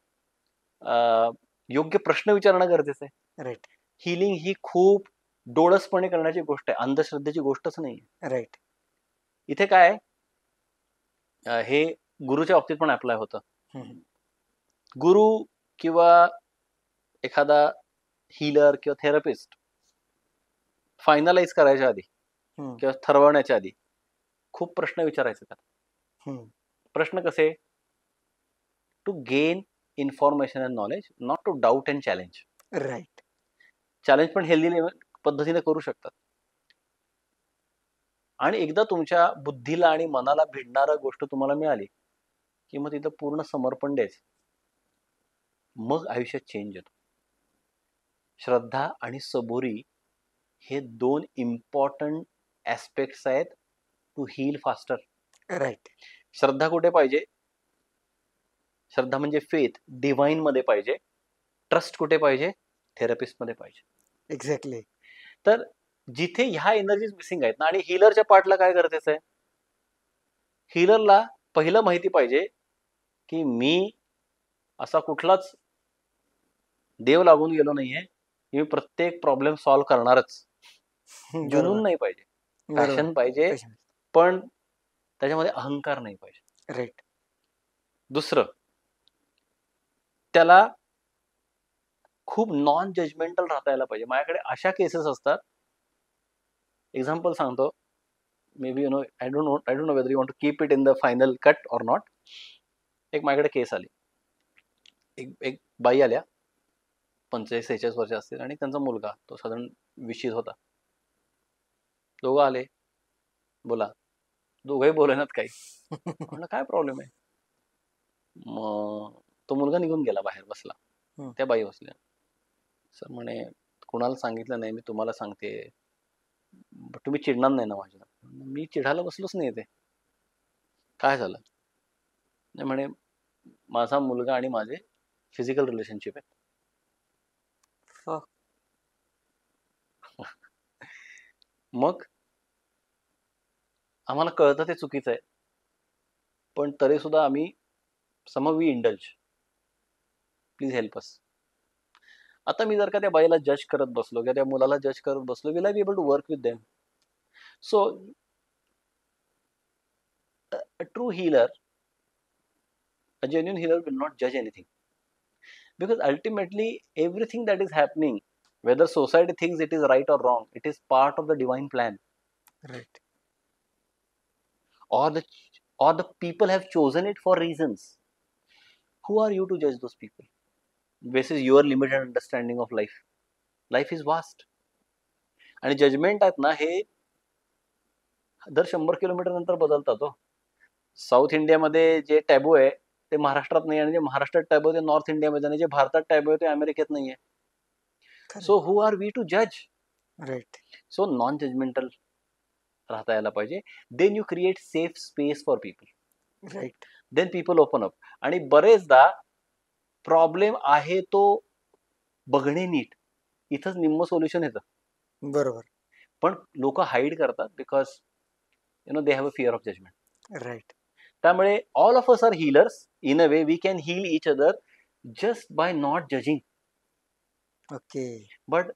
योग्य प्रश्न विचारणं गरजेचं आहे. राईट. हिलिंग ही खूप डोळसपणे करण्याची गोष्ट आहे, अंधश्रद्धेची गोष्टच नाही. राईट. इथे काय आहे, हे गुरुच्या बाबतीत पण अप्लाय होतं. गुरु किंवा एखादा हीलर किंवा थेरपिस्ट फायनलाइज करायच्या आधी किंवा ठरवण्याच्या आधी खूप प्रश्न विचारायचे त्यात. प्रश्न कसे? To gain information and knowledge, not to doubt and challenge. Right. Challenge पण हेल्दी पद्धतीने करू शकतात. आणि एकदा तुमच्या बुद्धीला आणि मनाला भिडणारा गोष्ट तुम्हाला मिळाली की मग तिथं पूर्ण समर्पण द्यायचं. मग आयुष्यात चेंज येतो. श्रद्धा आणि सबुरी हे 2 इम्पॉर्टंट ऍस्पेक्ट्स आहेत टू हील फास्टर. राईट. श्रद्धा कुठे पाहिजे? श्रद्धा म्हणजे फेथ डिव्हाइन मध्ये पाहिजे. ट्रस्ट कुठे पाहिजे? थेरपिस्ट मध्ये पाहिजे. एक्झॅक्टली. तर जिथे ह्या एनर्जीज मिसिंग आहेत ना, आणि हीलरच्या पार्टला काय गरजेचं आहे? हीलरला पहिलं माहिती पाहिजे की मी असा कुठलाच देव लागून गेलो नाहीये, मी प्रत्येक प्रॉब्लेम सॉल्व्ह करणारच. जुनून नाही पाहिजे, पॅशन पाहिजे, पण त्याच्यामध्ये अहंकार नाही पाहिजे. राईट. दुसरं, त्याला खूप नॉन जजमेंटल राहता यायला पाहिजे. माझ्याकडे अशा केसेस असतात, एक्झाम्पल सांगतो, may be I don't know whether you want to keep it in the final cut or not. एक माझ्याकडे केस आली, एक बाई आल्या, 45-46 वर्ष असतील, आणि त्यांचा मुलगा तो साधारण 20 होता. दोघं आले, बोला. दोघंही बोलण्यात काही. म्हणलं काय प्रॉब्लेम आहे? मग तो मुलगा निघून गेला, बाहेर बसला. त्या बाई बसल्या. सर म्हणे कुणाला सांगितलं नाही, मी तुम्हाला सांगते, तुम्ही चिडणार नाही ना माझ्या? मी चिडायला बसलोच नाही. ते काय झालं? नाही म्हणे माझा मुलगा आणि माझे फिजिकल रिलेशनशिप आहे. मग आम्हाला कळतं ते चुकीचं आहे, पण तरी सुद्धा आम्ही somehow we indulge. Please help us. आता मी जर का त्या बाईला जज करत बसलो किंवा त्या मुलाला जज करत बसलो, will I be able to work with them? So a true healer, a genuine healer will not judge anything, because ultimately everything that is happening, whether society thinks it is right or wrong, it is part of the divine plan, right. or the people have chosen it for reasons. Who are you to judge those people? This is your limited understanding of life. Life is vast. आणि judgement आहेत ना, हे दर 100 kilometre नंतर बदलतात. हो, south इंडियामध्ये जे टॅबू आहे ते महाराष्ट्रात नाही, आणि जे महाराष्ट्रात टॅबू आहे ते नॉर्थ इंडियामध्ये, आणि जे भारतात टॅबू आहे ते अमेरिकेत नाही आहे. So who are we to जज? राईट. सो नॉन जजमेंटल राहता यायला पाहिजे. Then you create safe space for people. Right. Then people open up. आणि बरेचदा प्रॉब्लेम आहे तो बघणे नीट, इथंच निम्म सोल्युशन येतं. बरोबर. पण लोक हाईड करतात because they have a fear of judgment. Right. त्यामुळे all of us are healers in a way. We can heal each other just by not judging. Okay. But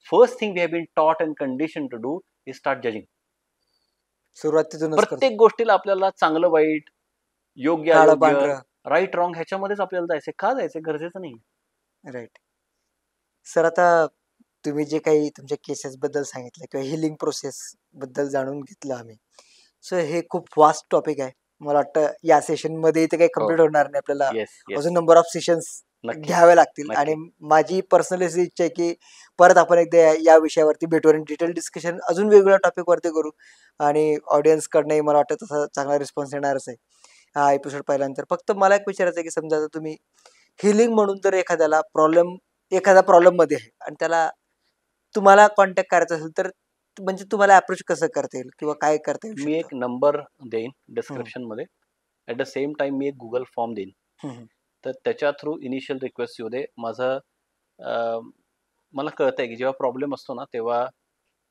first thing we have been taught and condition to do is start judging. सुरुवातीतूनच प्रत्येक गोष्टीला आपल्याला चांगलं वाईट, योग्य काळं अयोग्य, पांढरं. राईट रॉंग ह्याच्यामध्येच आपल्याला जायचं. का जायचं? गरजेचं नाही. राईट. सर, आता तुम्ही जे काही तुमच्या केसेस बद्दल सांगितलं किंवा हिलिंग प्रोसेस बद्दल जाणून घेतलं आम्ही, सो हे खूप वास्ट टॉपिक आहे. मला वाटतं या सेशन मध्ये ते काही कम्प्लीट होणार नाही. आपल्याला येस येस, अजून नंबर ऑफ सेशन्स नक्की घ्यावे लागतील. नक्की. आणि माझी पर्सनली अशी इच्छा आहे की परत आपण एकदा या विषयावरती भेटू आणि डिटेल डिस्कशन अजून वेगवेगळ्या टॉपिक वरती करू. आणि ऑडियन्स कडनंही मला वाटतं तसा चांगला रिस्पॉन्स येणारच आहे हा एपिसोड पाहिल्यानंतर. फक्त मला एक विचारायचं आहे की समजा आता तुम्ही हिलिंग म्हणून जर एखाद्या प्रॉब्लेम मध्ये आहे आणि त्याला तुम्हाला कॉन्टॅक्ट करायचा असेल, तर म्हणजे तुम्हाला अप्रोच कसं करता येईल किंवा काय करता येईल मी एक शकतं? नंबर देईन डिस्क्रिप्शन मध्ये. ऍट द सेम टाइम मी एक गुगल फॉर्म देईन. हम्म. तर त्याच्या थ्रू इनिशियल रिक्वेस्ट येऊ दे. माझं मला कळतंय की जेव्हा प्रॉब्लेम असतो ना, तेव्हा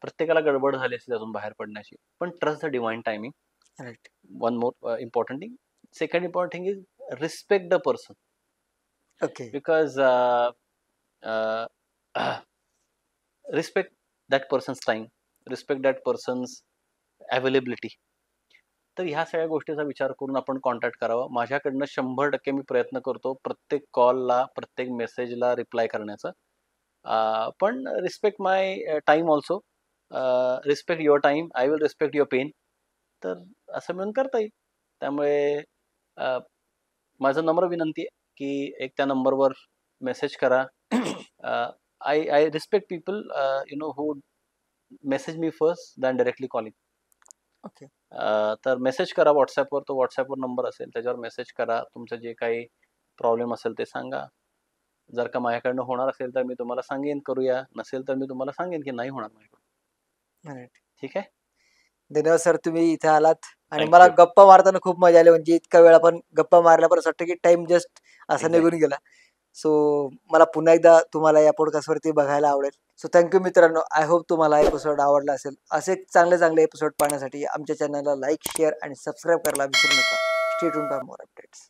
प्रत्येकाला गडबड झाली असते त्यातून बाहेर पडण्याची. पण trust the divine timing. Right. One more important thing. Second important thing is respect the person. Okay. Because respect that person's time, respect that person's availability. तर ह्या सगळ्या गोष्टीचा विचार करून आपण कॉन्टॅक्ट करावा. माझ्याकडनं 100% मी प्रयत्न करतो प्रत्येक कॉलला, प्रत्येक मेसेजला रिप्लाय करण्याचा. पण respect my time also. Respect your time, I will respect your pain. तर असं मिळून करता येईल. त्यामुळे माझं नम्र विनंती आहे की एक त्या नंबरवर मेसेज करा. I respect people who message me first than directly calling. Okay. तर मेसेज करा व्हॉट्सॲपवर. तो व्हॉट्सॲपवर नंबर असेल, त्याच्यावर मेसेज करा. तुमचं जे काही प्रॉब्लेम असेल ते सांगा. जर का माझ्याकडनं होणार असेल तर मी तुम्हाला सांगेन करूया, नसेल तर मी तुम्हाला सांगेन की नाही होणार माझ्याकडून. राईट. ठीक आहे. धन्यवाद सर, तुम्ही इथे आलात आणि Thank मला you. गप्पा मारताना खूप मजा आली. म्हणजे इतका वेळ आपण गप्पा मारल्या पण असं वाटतं की टाइम जस्ट असा Exactly. निघून गेला. सो मला पुन्हा एकदा तुम्हाला या पॉडकास्टवरती बघायला आवडेल. सो थँक्यू मित्रांनो. आय होप तुम्हाला एपिसोड आवडला असेल. असे चांगले चांगले एपिसोड पाहण्यासाठी आमच्या चॅनलला लाईक, शेअर आणि सबस्क्राईब करायला विसरू नका. Stay tuned for more updates.